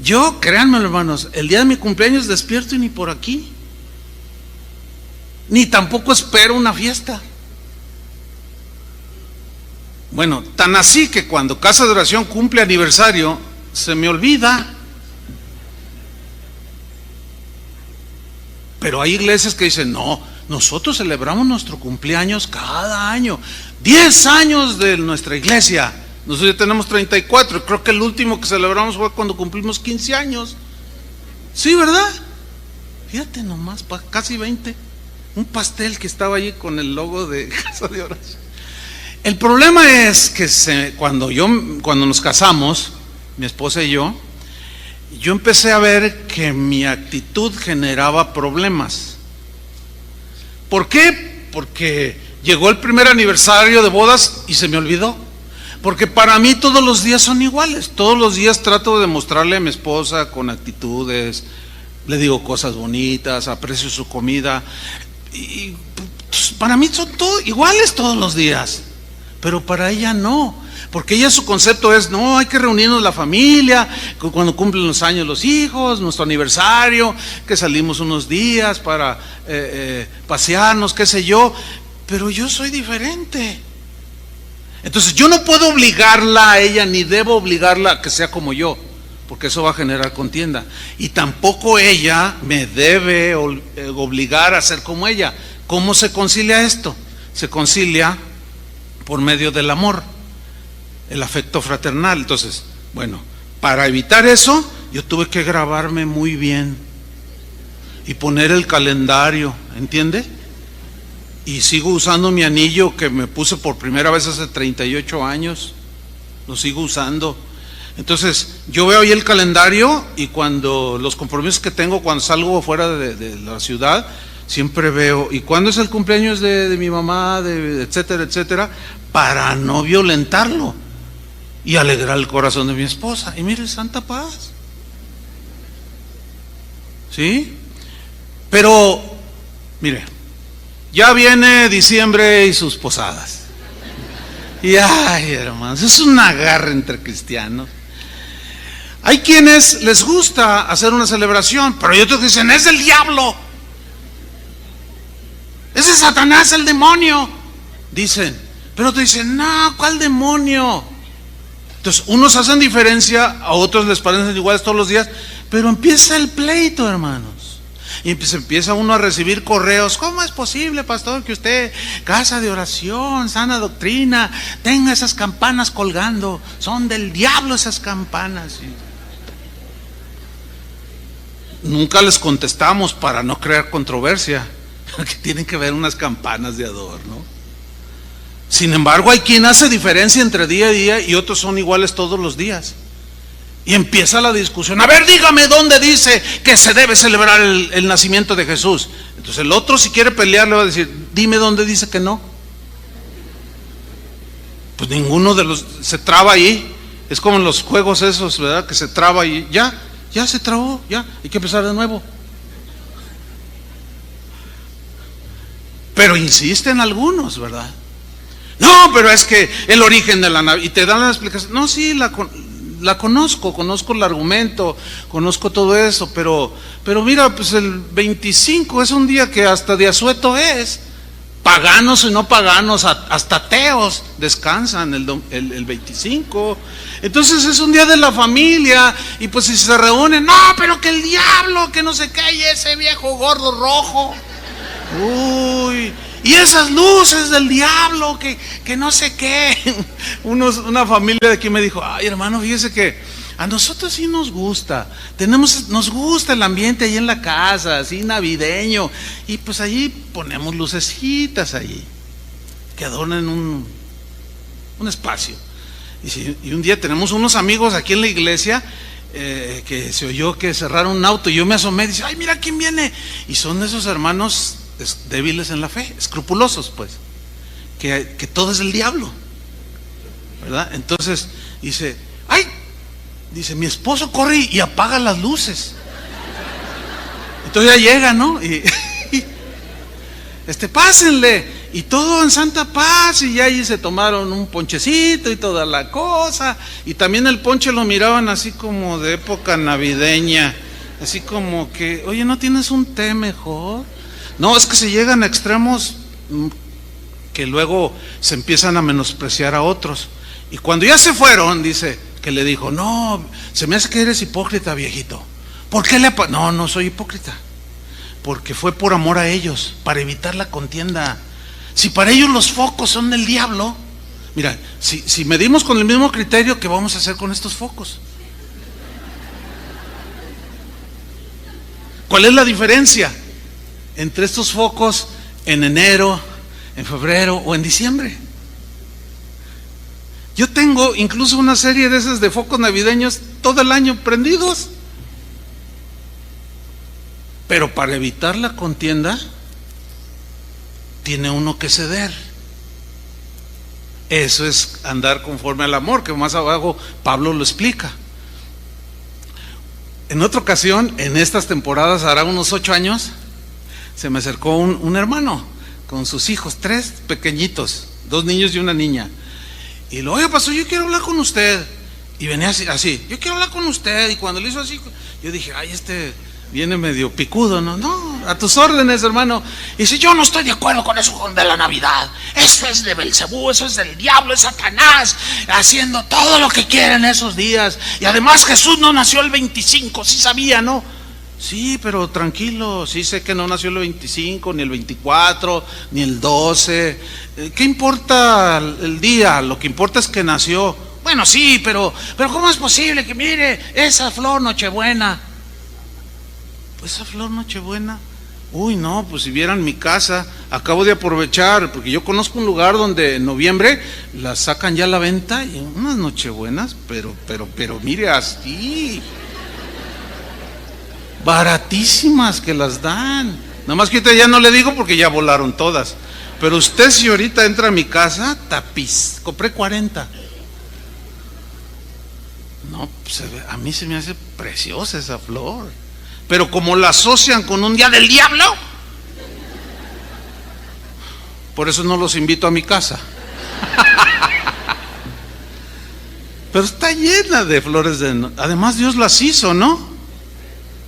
Yo, créanme hermanos, el día de mi cumpleaños despierto y ni por aquí, ni tampoco espero una fiesta. Bueno, tan así que cuando Casa de Oración cumple aniversario, se me olvida. Pero hay iglesias que dicen, no, nosotros celebramos nuestro cumpleaños cada año. 10 años de nuestra iglesia. Nosotros ya tenemos 34. Creo que el último que celebramos fue cuando cumplimos 15 años. Sí, ¿verdad? Fíjate nomás, casi 20. Un pastel que estaba allí con el logo de Casa de Oración. El problema es que cuando nos casamos, mi esposa y yo empecé a ver que mi actitud generaba problemas. ¿Por qué? Porque llegó el primer aniversario de bodas y se me olvidó. Porque para mí todos los días son iguales. Todos los días trato de demostrarle a mi esposa con actitudes, le digo cosas bonitas, aprecio su comida. Y para mí son iguales todos los días. Pero para ella no. Porque ella, su concepto es, no, hay que reunirnos la familia, cuando cumplen los años los hijos, nuestro aniversario, que salimos unos días para pasearnos, qué sé yo. Pero yo soy diferente. Entonces yo no puedo obligarla a ella, ni debo obligarla a que sea como yo, porque eso va a generar contienda. Y tampoco ella me debe obligar a ser como ella. ¿Cómo se concilia esto? Se concilia por medio del amor, el afecto fraternal. Entonces, bueno, para evitar eso, yo tuve que grabarme muy bien y poner el calendario, ¿entiende? Y sigo usando mi anillo que me puse por primera vez hace 38 años, lo sigo usando. Entonces, yo veo ahí el calendario y cuando los compromisos que tengo, cuando salgo fuera de la ciudad, siempre veo, ¿y cuándo es el cumpleaños de mi mamá, etcétera, etcétera? Para no violentarlo y alegrar el corazón de mi esposa. Y mire, santa paz. ¿Sí? Pero, mire, ya viene diciembre y sus posadas. Y ay, hermanos, es un agarre entre cristianos. Hay quienes les gusta hacer una celebración, pero hay otros que dicen, es del diablo. Ese es Satanás, el demonio. Dicen, pero otros dicen, no, ¿cuál demonio? Entonces, unos hacen diferencia, a otros les parecen iguales todos los días, pero empieza el pleito, hermanos. Y se empieza uno a recibir correos. ¿Cómo es posible, pastor, que usted, Casa de Oración, sana doctrina, tenga esas campanas colgando? Son del diablo esas campanas. Y nunca les contestamos para no crear controversia, que tienen que ver unas campanas de adorno. Sin embargo, hay quien hace diferencia entre día y día y otros son iguales todos los días. Y empieza la discusión. A ver, dígame dónde dice que se debe celebrar el nacimiento de Jesús. Entonces el otro, si quiere pelear, le va a decir, dime dónde dice que no. Pues ninguno de los se traba ahí. Es como en los juegos esos, ¿verdad? Que se traba y ya se trabó, ya hay que empezar de nuevo. Pero insisten algunos, ¿verdad? No, pero es que el origen de la Navidad, y te dan la explicación. No, sí, la conozco el argumento, conozco todo eso, pero mira, pues el 25 es un día que hasta de asueto es. Paganos y no paganos, hasta ateos descansan el 25. Entonces es un día de la familia, y pues si se reúnen, no, pero que el diablo, que no sé qué, y ese viejo gordo rojo. Uy, y esas luces del diablo, que no sé qué. Una familia de aquí me dijo, ay, hermano, fíjese que a nosotros sí nos gusta, nos gusta el ambiente ahí en la casa, así navideño, y pues allí ponemos lucecitas allí, que adornen un espacio. Y un día tenemos unos amigos aquí en la iglesia, que se oyó que cerraron un auto, y yo me asomé y dice, ay, mira quién viene. Y son esos hermanos débiles en la fe, escrupulosos, pues, que todo es el diablo, ¿verdad? Entonces dice, ay, mi esposo corre y apaga las luces. Entonces ya llega, ¿no? Y pásenle, y todo en santa paz, y ya ahí se tomaron un ponchecito y toda la cosa, y también el ponche lo miraban así como de época navideña, así como que, oye, ¿no tienes un té mejor? No, es que se llegan a extremos que luego se empiezan a menospreciar a otros. Y cuando ya se fueron, dice que le dijo: no, se me hace que eres hipócrita, viejito. ¿Por qué no, no soy hipócrita, porque fue por amor a ellos, para evitar la contienda. Si para ellos los focos son del diablo, mira, si medimos con el mismo criterio, ¿qué vamos a hacer con estos focos? ¿Cuál es la diferencia entre estos focos en enero, en febrero o en diciembre? Yo tengo incluso una serie de esas de focos navideños todo el año prendidos. Pero para evitar la contienda, tiene uno que ceder. Eso es andar conforme al amor, que más abajo Pablo lo explica. En otra ocasión, en estas temporadas, hará unos 8 años, se me acercó un hermano con sus hijos, 3 pequeñitos, 2 niños y una niña. Y luego: oye, pastor, yo quiero hablar con usted. Y venía así, yo quiero hablar con usted. Y cuando le hizo así, yo dije: ay, viene medio picudo, ¿no? No, a tus órdenes, hermano. Y dice: yo no estoy de acuerdo con eso de la Navidad. Eso es de Belcebú, eso es del diablo, es Satanás, haciendo todo lo que quiere en esos días. Y además Jesús no nació el 25, sí sabía, ¿no? Sí, pero tranquilo, sí sé que no nació el 25, ni el 24, ni el 12. ¿Qué importa el día? Lo que importa es que nació. Bueno, sí, pero ¿cómo es posible que mire esa flor Nochebuena? Esa flor Nochebuena, uy, no, pues si vieran mi casa, acabo de aprovechar, porque yo conozco un lugar donde en noviembre las sacan ya a la venta, y unas Nochebuenas, pero mire, así, baratísimas que las dan. Nada más que ahorita ya no le digo porque ya volaron todas, pero usted si ahorita entra a mi casa, tapiz, compré 40. No, pues, a mí se me hace preciosa esa flor. Pero como la asocian con un día del diablo, por eso no los invito a mi casa. Pero está llena de flores además Dios las hizo, ¿no?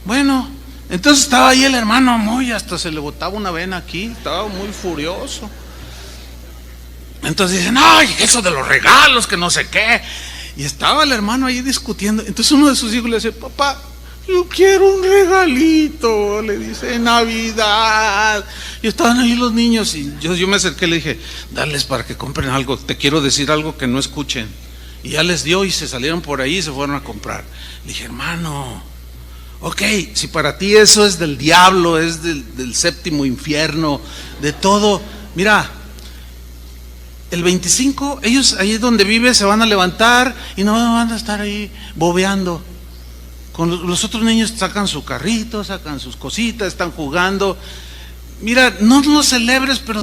Bueno, entonces estaba ahí el hermano muy, hasta se le botaba una vena aquí, estaba muy furioso. Entonces dicen: ay, eso de los regalos, que no sé qué. Y estaba el hermano ahí discutiendo. Entonces uno de sus hijos le dice: papá, yo quiero un regalito, le dice, Navidad. Y estaban ahí los niños y yo me acerqué y le dije: dales para que compren algo, te quiero decir algo que no escuchen. Y ya les dio y se salieron por ahí y se fueron a comprar. Le dije: hermano, ok, si para ti eso es del diablo, es del séptimo infierno, de todo, mira, el 25, ellos ahí donde vive se van a levantar y no van a estar ahí bobeando. Con los otros niños sacan su carrito, sacan sus cositas, están jugando. Mira, no lo celebres, pero...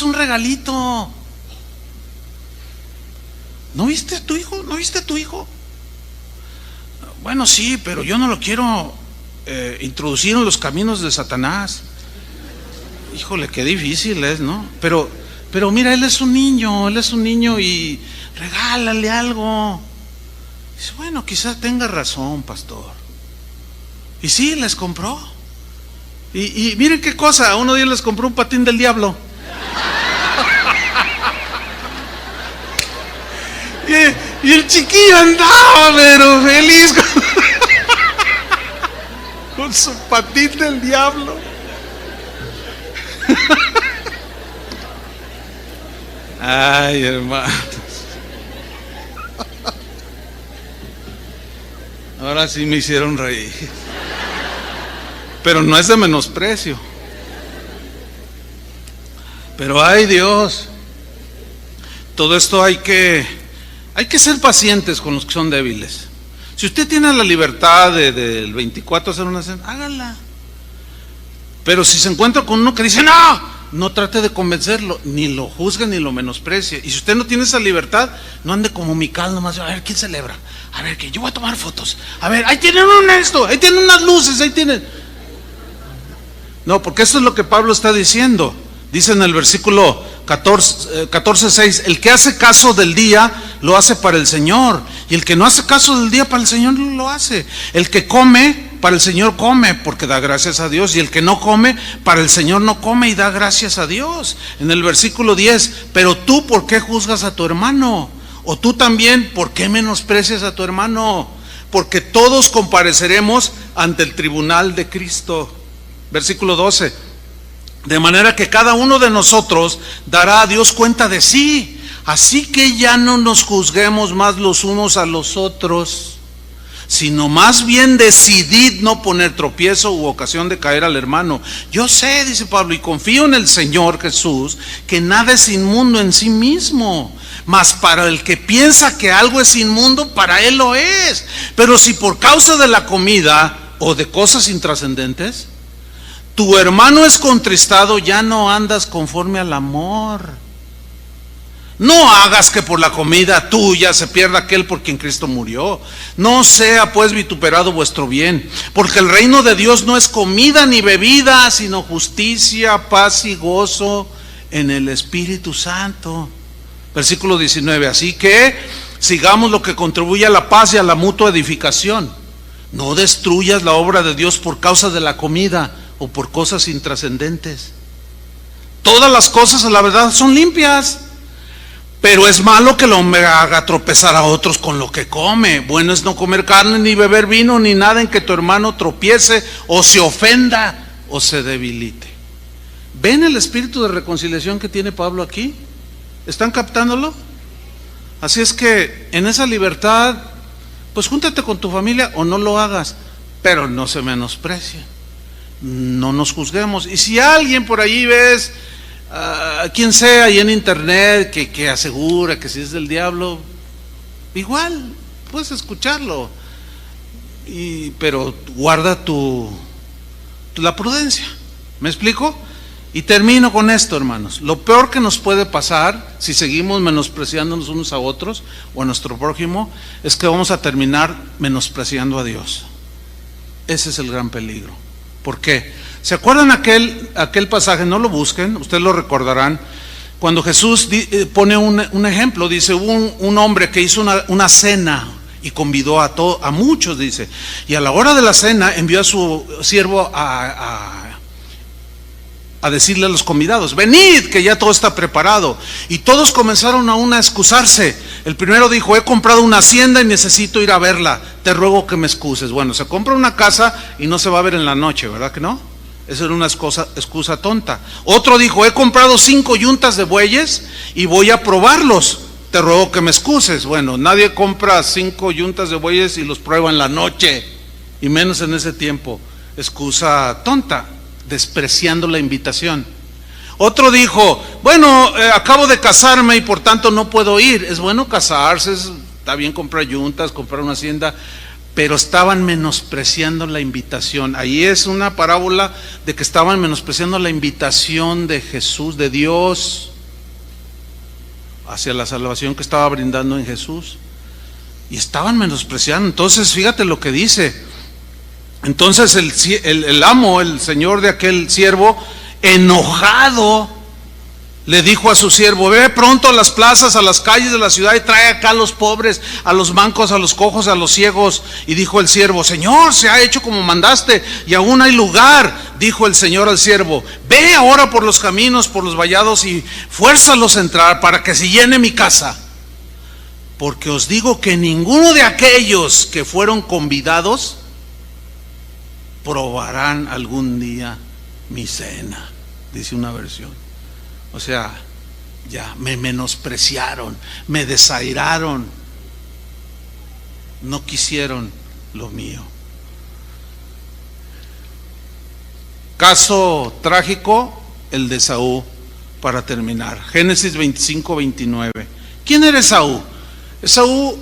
Un regalito. ¿No viste a tu hijo? ¿No viste a tu hijo? Bueno, sí, pero yo no lo quiero introducir en los caminos de Satanás. Híjole, qué difícil es, ¿no? Pero mira, él es un niño y regálale algo. Dice: bueno, quizás tenga razón, pastor. Y sí, les compró. Y miren qué cosa, a uno de ellos les compró un patín del diablo. Y el chiquillo andaba, pero feliz con su patín del diablo. Ay, hermano. Ahora sí me hicieron reír. Pero no es de menosprecio. Pero ay, Dios, todo esto hay que ser pacientes con los que son débiles. Si usted tiene la libertad del 24 hacer una cena, hágala. Pero si se encuentra con uno que dice no trate de convencerlo, ni lo juzgue ni lo menosprecie. Y si usted no tiene esa libertad, no ande como Mical nomás, a ver quién celebra, a ver que yo voy a tomar fotos, a ver, ahí tienen esto, ahí tienen unas luces, ahí tienen. No, porque esto es lo que Pablo está diciendo. Dice en el versículo 14:6, el que hace caso del día lo hace para el Señor, y el que no hace caso del día para el Señor no lo hace. El que come para el Señor come porque da gracias a Dios, y el que no come para el Señor no come y da gracias a Dios. En el versículo 10, pero tú, ¿por qué juzgas a tu hermano? O tú también, ¿por qué menosprecias a tu hermano? Porque todos compareceremos ante el tribunal de Cristo. Versículo 12, de manera que cada uno de nosotros dará a Dios cuenta de sí. Así que ya no nos juzguemos más los unos a los otros, sino más bien decidid no poner tropiezo u ocasión de caer al hermano. Yo sé, dice Pablo, y confío en el Señor Jesús, que nada es inmundo en sí mismo, mas para el que piensa que algo es inmundo, para él lo es. Pero si por causa de la comida o de cosas intrascendentes tu hermano es contristado, ya no andas conforme al amor. No hagas que por la comida tuya se pierda aquel por quien Cristo murió. No sea pues vituperado vuestro bien, porque el reino de Dios no es comida ni bebida, sino justicia, paz y gozo en el Espíritu Santo. Versículo 19, así que sigamos lo que contribuye a la paz y a la mutua edificación. No destruyas la obra de Dios por causa de la comida o por cosas intrascendentes. Todas las cosas a la verdad son limpias, pero es malo que el hombre haga tropezar a otros con lo que come. Bueno es no comer carne, ni beber vino, ni nada en que tu hermano tropiece, o se ofenda, o se debilite. ¿Ven el espíritu de reconciliación que tiene Pablo aquí? ¿Están captándolo? Así es que en esa libertad, pues júntate con tu familia o no lo hagas, pero no se menosprecie. No nos juzguemos. Y si alguien por allí ves, quien sea ahí en internet que asegura que si es del diablo, igual puedes escucharlo, pero guarda la prudencia. ¿Me explico? Y termino con esto, hermanos. Lo peor que nos puede pasar si seguimos menospreciándonos unos a otros o a nuestro prójimo es que vamos a terminar menospreciando a Dios. Ese es el gran peligro. ¿Por qué? ¿Se acuerdan aquel pasaje? No lo busquen, ustedes lo recordarán. Cuando Jesús pone un ejemplo, dice, hubo un hombre que hizo una cena y convidó a muchos, dice. Y a la hora de la cena envió a su siervo a decirle a los convidados, venid, que ya todo está preparado. Y todos comenzaron a excusarse. El primero dijo, he comprado una hacienda y necesito ir a verla, te ruego que me excuses. Bueno, se compra una casa y no se va a ver en la noche, ¿verdad que no? Esa era una excusa tonta. Otro dijo, he comprado 5 yuntas de bueyes y voy a probarlos, te ruego que me excuses. Bueno, nadie compra 5 yuntas de bueyes y los prueba en la noche, y menos en ese tiempo. Excusa tonta, despreciando la invitación. Otro dijo, bueno, acabo de casarme y por tanto no puedo ir. Es bueno casarse, está bien comprar yuntas, comprar una hacienda, pero estaban menospreciando la invitación. Ahí es una parábola de que estaban menospreciando la invitación de Jesús, de Dios, hacia la salvación que estaba brindando en Jesús, y estaban menospreciando. Entonces fíjate lo que dice. Entonces el amo, el señor de aquel siervo, enojado, le dijo a su siervo, ve pronto a las plazas, a las calles de la ciudad y trae acá a los pobres, a los mancos, a los cojos, a los ciegos. Y dijo el siervo, Señor, se ha hecho como mandaste y aún hay lugar. Dijo el Señor al siervo, ve ahora por los caminos, por los vallados y fuérzalos a entrar para que se llene mi casa. Porque os digo que ninguno de aquellos que fueron convidados probarán algún día mi cena, dice una versión. O sea, Ya, me menospreciaron, me desairaron, no quisieron lo mío. Caso trágico, el de Esaú, para terminar. Génesis 25-29. ¿Quién era Esaú? Esaú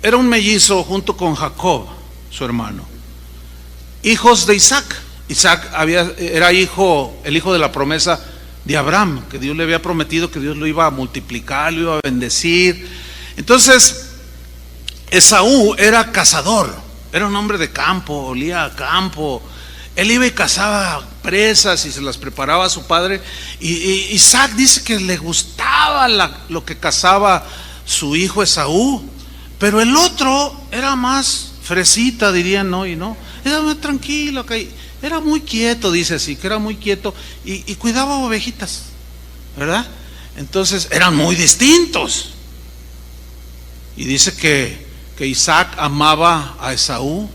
era un mellizo junto con Jacob, su hermano, hijos de Isaac. Isaac era el hijo de la promesa de Abraham, que Dios le había prometido que Dios lo iba a multiplicar, lo iba a bendecir. Entonces, Esaú era cazador, era un hombre de campo, olía a campo. Él iba y cazaba presas y se las preparaba a su padre. Y Isaac dice que le gustaba lo que cazaba su hijo Esaú, pero el otro era más fresita, dirían hoy, ¿no? Era más tranquilo, era muy quieto, dice así, que era muy quieto y cuidaba ovejitas, ¿verdad? Entonces eran muy distintos. Y dice que Isaac amaba a Esaú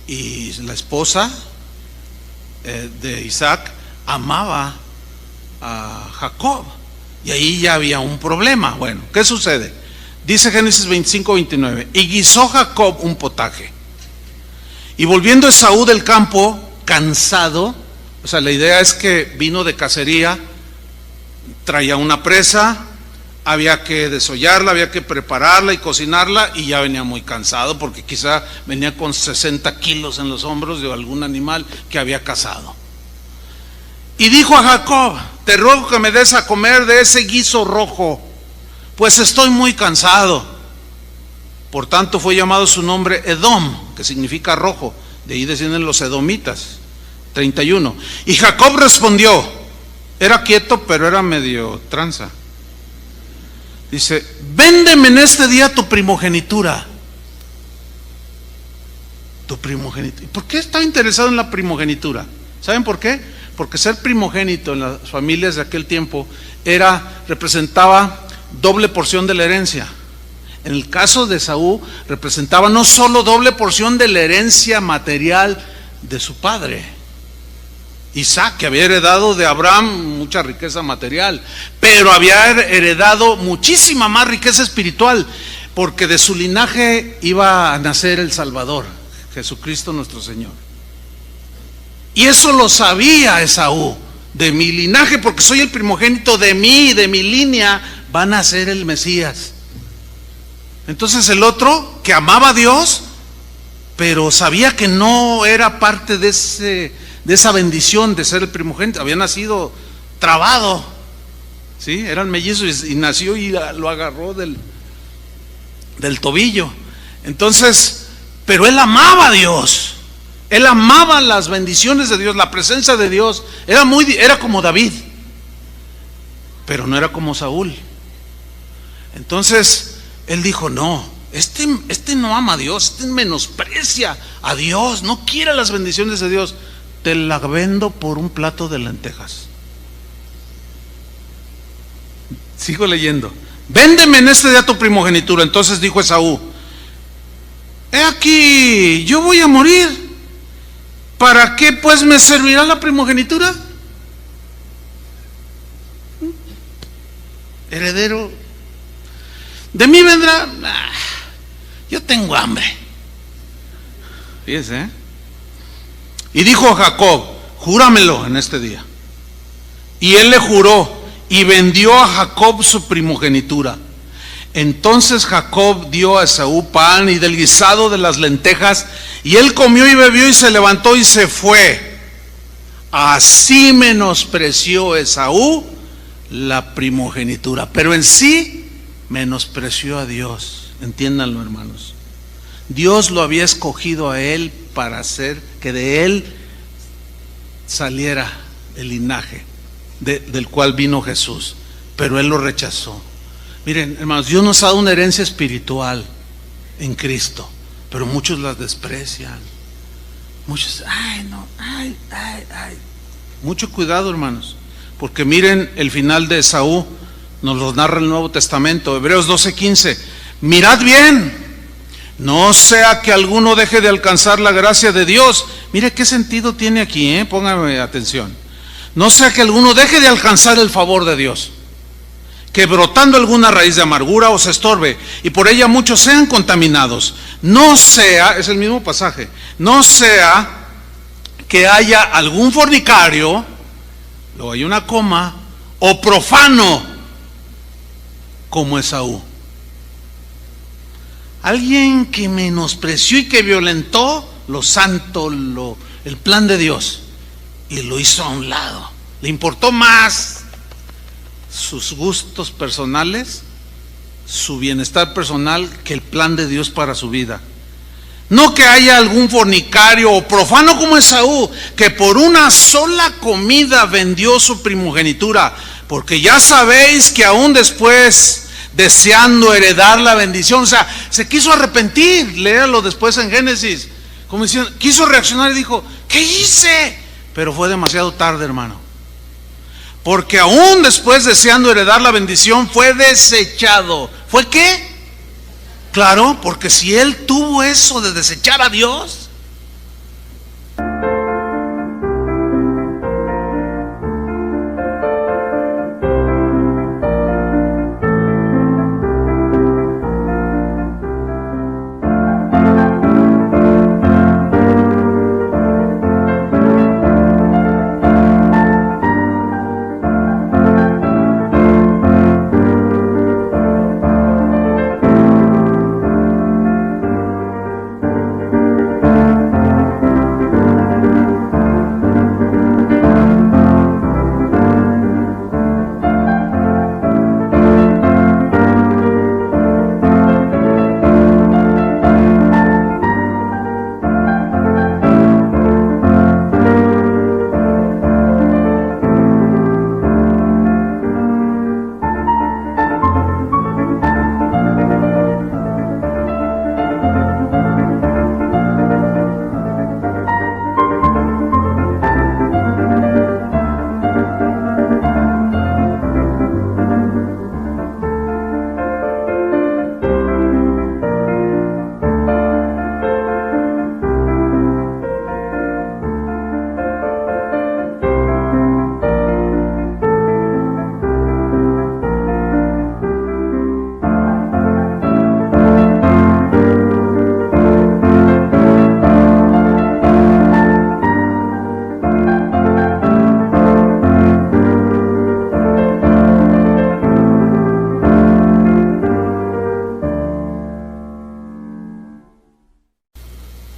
y la esposa de Isaac amaba a Jacob, y ahí ya había un problema. Bueno, ¿qué sucede? Dice Génesis 25-29: y guisó Jacob un potaje, y volviendo Esaú del campo cansado, o sea, la idea es que vino de cacería, traía una presa, había que desollarla, había que prepararla y cocinarla, y ya venía muy cansado porque quizá venía con 60 kilos en los hombros de algún animal que había cazado. Y dijo a Jacob: te ruego que me des a comer de ese guiso rojo, pues estoy muy cansado. Por tanto fue llamado su nombre Edom, que significa rojo. De ahí descienden los edomitas. 31. Y Jacob respondió, era quieto pero era medio tranza. Dice: véndeme en este día tu primogenitura. Tu primogenitura. ¿Por qué estaba interesado en la primogenitura? ¿Saben por qué? Porque ser primogénito en las familias de aquel tiempo representaba doble porción de la herencia. En el caso de Esaú, representaba no solo doble porción de la herencia material de su padre Isaac, que había heredado de Abraham mucha riqueza material, pero había heredado muchísima más riqueza espiritual, porque de su linaje iba a nacer el Salvador, Jesucristo nuestro Señor. Y eso lo sabía Esaú: de mi linaje, porque soy el primogénito, de mi línea va a nacer el Mesías. Entonces el otro, que amaba a Dios, pero sabía que no era parte de esa bendición de ser el primogénito, había nacido trabado, ¿sí? Eran mellizos y nació y lo agarró del tobillo. Entonces, pero él amaba a Dios, él amaba las bendiciones de Dios, la presencia de Dios. Era como David, pero no era como Saúl. Entonces él dijo: no, este no ama a Dios, este menosprecia a Dios, no quiere las bendiciones de Dios. Te la vendo por un plato de lentejas. Sigo leyendo: véndeme en este día tu primogenitura. Entonces dijo Esaú: he aquí, yo voy a morir, ¿para qué pues me servirá la primogenitura? Heredero de mí vendrá. Yo tengo hambre. Fíjese, ¿eh? Y dijo a Jacob: júramelo en este día. Y él le juró, y vendió a Jacob su primogenitura. Entonces Jacob dio a Esaú pan y del guisado de las lentejas, y él comió y bebió y se levantó y se fue. Así menospreció Esaú la primogenitura, pero en sí menospreció a Dios. Entiéndanlo, hermanos. Dios lo había escogido a él para hacer que de él saliera el linaje del cual vino Jesús, pero él lo rechazó. Miren, hermanos, Dios nos ha dado una herencia espiritual en Cristo, pero muchos la desprecian. Muchos, mucho cuidado, hermanos, porque miren el final de Esaú, nos lo narra el Nuevo Testamento, Hebreos 12:15. Mirad bien, no sea que alguno deje de alcanzar la gracia de Dios. Mire qué sentido tiene aquí, póngame atención. No sea que alguno deje de alcanzar el favor de Dios. que brotando alguna raíz de amargura os estorbe, y por ella muchos sean contaminados. No sea, es el mismo pasaje, no sea que haya algún fornicario, luego hay una coma, o profano como Esaú. Alguien que menospreció y que violentó lo santo, el plan de Dios, y lo hizo a un lado. Le importó más sus gustos personales, su bienestar personal, que el plan de Dios para su vida. No que haya algún fornicario o profano como Esaú, que por una sola comida vendió su primogenitura, porque ya sabéis que aún después, deseando heredar la bendición, o sea, se quiso arrepentir. Léalo después en Génesis, como diciendo, quiso reaccionar y dijo, ¿qué hice? Pero fue demasiado tarde, hermano, porque aún después, deseando heredar la bendición, fue desechado. ¿Fue qué? Claro, porque si él tuvo eso de desechar a Dios,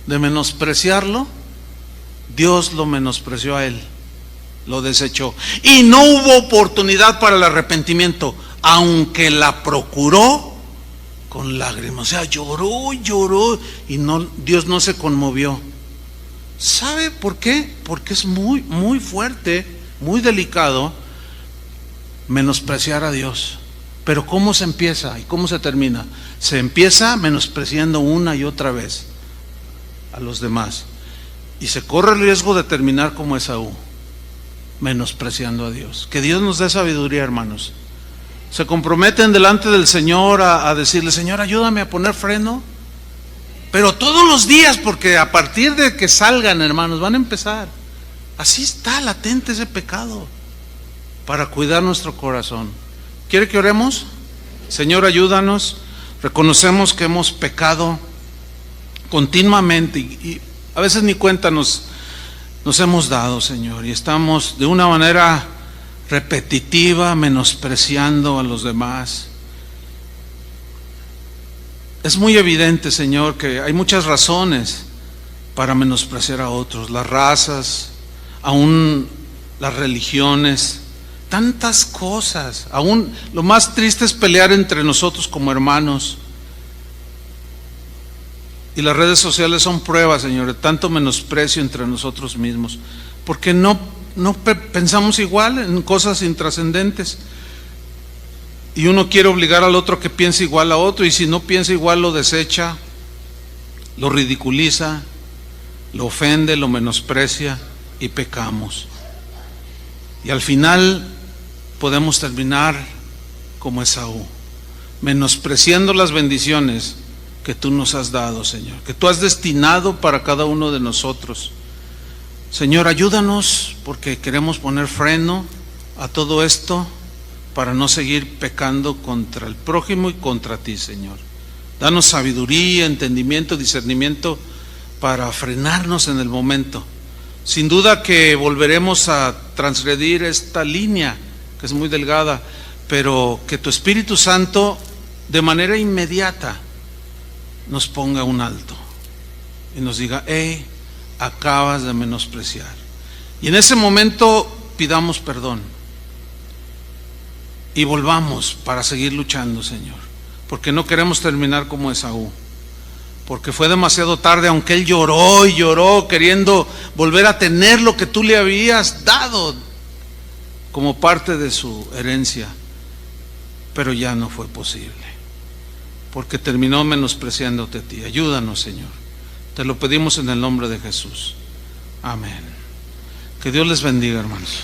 de menospreciarlo, Dios lo menospreció a él, lo desechó, y no hubo oportunidad para el arrepentimiento, aunque la procuró con lágrimas. O sea, lloró y no, Dios no se conmovió. ¿Sabe por qué? Porque es muy fuerte, muy delicado menospreciar a Dios. Pero ¿cómo se empieza y cómo se termina? Se empieza menospreciando una y otra vez a los demás, y se corre el riesgo de terminar como Esaú, menospreciando a Dios. Que Dios nos dé sabiduría, hermanos. Se comprometen delante del Señor a decirle, Señor, ayúdame a poner freno, pero todos los días, porque a partir de que salgan, hermanos, van a empezar. Así está latente ese pecado, para cuidar nuestro corazón. ¿Quiere que oremos? Señor, ayúdanos. Reconocemos que hemos pecado continuamente y a veces ni cuenta nos hemos dado, Señor, y estamos de una manera repetitiva menospreciando a los demás. Es muy evidente, Señor, que hay muchas razones para menospreciar a otros, las razas, aún las religiones, tantas cosas. Aún lo más triste es pelear entre nosotros como hermanos. Y las redes sociales son pruebas, Señor, de tanto menosprecio entre nosotros mismos, porque no pensamos igual en cosas intrascendentes, y uno quiere obligar al otro que piense igual a otro, y si no piensa igual lo desecha, lo ridiculiza, lo ofende, lo menosprecia, y pecamos. Y al final podemos terminar como Esaú, menospreciando las bendiciones que tú nos has dado, Señor, que tú has destinado para cada uno de nosotros. Señor, ayúdanos, porque queremos poner freno a todo esto, para no seguir pecando contra el prójimo y contra ti, Señor. Danos sabiduría, entendimiento, discernimiento para frenarnos en el momento. Sin duda que volveremos a transgredir esta línea, que es muy delgada, pero que tu Espíritu Santo de manera inmediata nos ponga un alto y nos diga: hey, acabas de menospreciar. Y en ese momento pidamos perdón y volvamos para seguir luchando, Señor, porque no queremos terminar como Esaú, porque fue demasiado tarde, aunque él lloró y lloró queriendo volver a tener lo que tú le habías dado como parte de su herencia, pero ya no fue posible, porque terminó menospreciándote a ti. Ayúdanos, Señor, te lo pedimos en el nombre de Jesús, amén. Que Dios les bendiga, hermanos.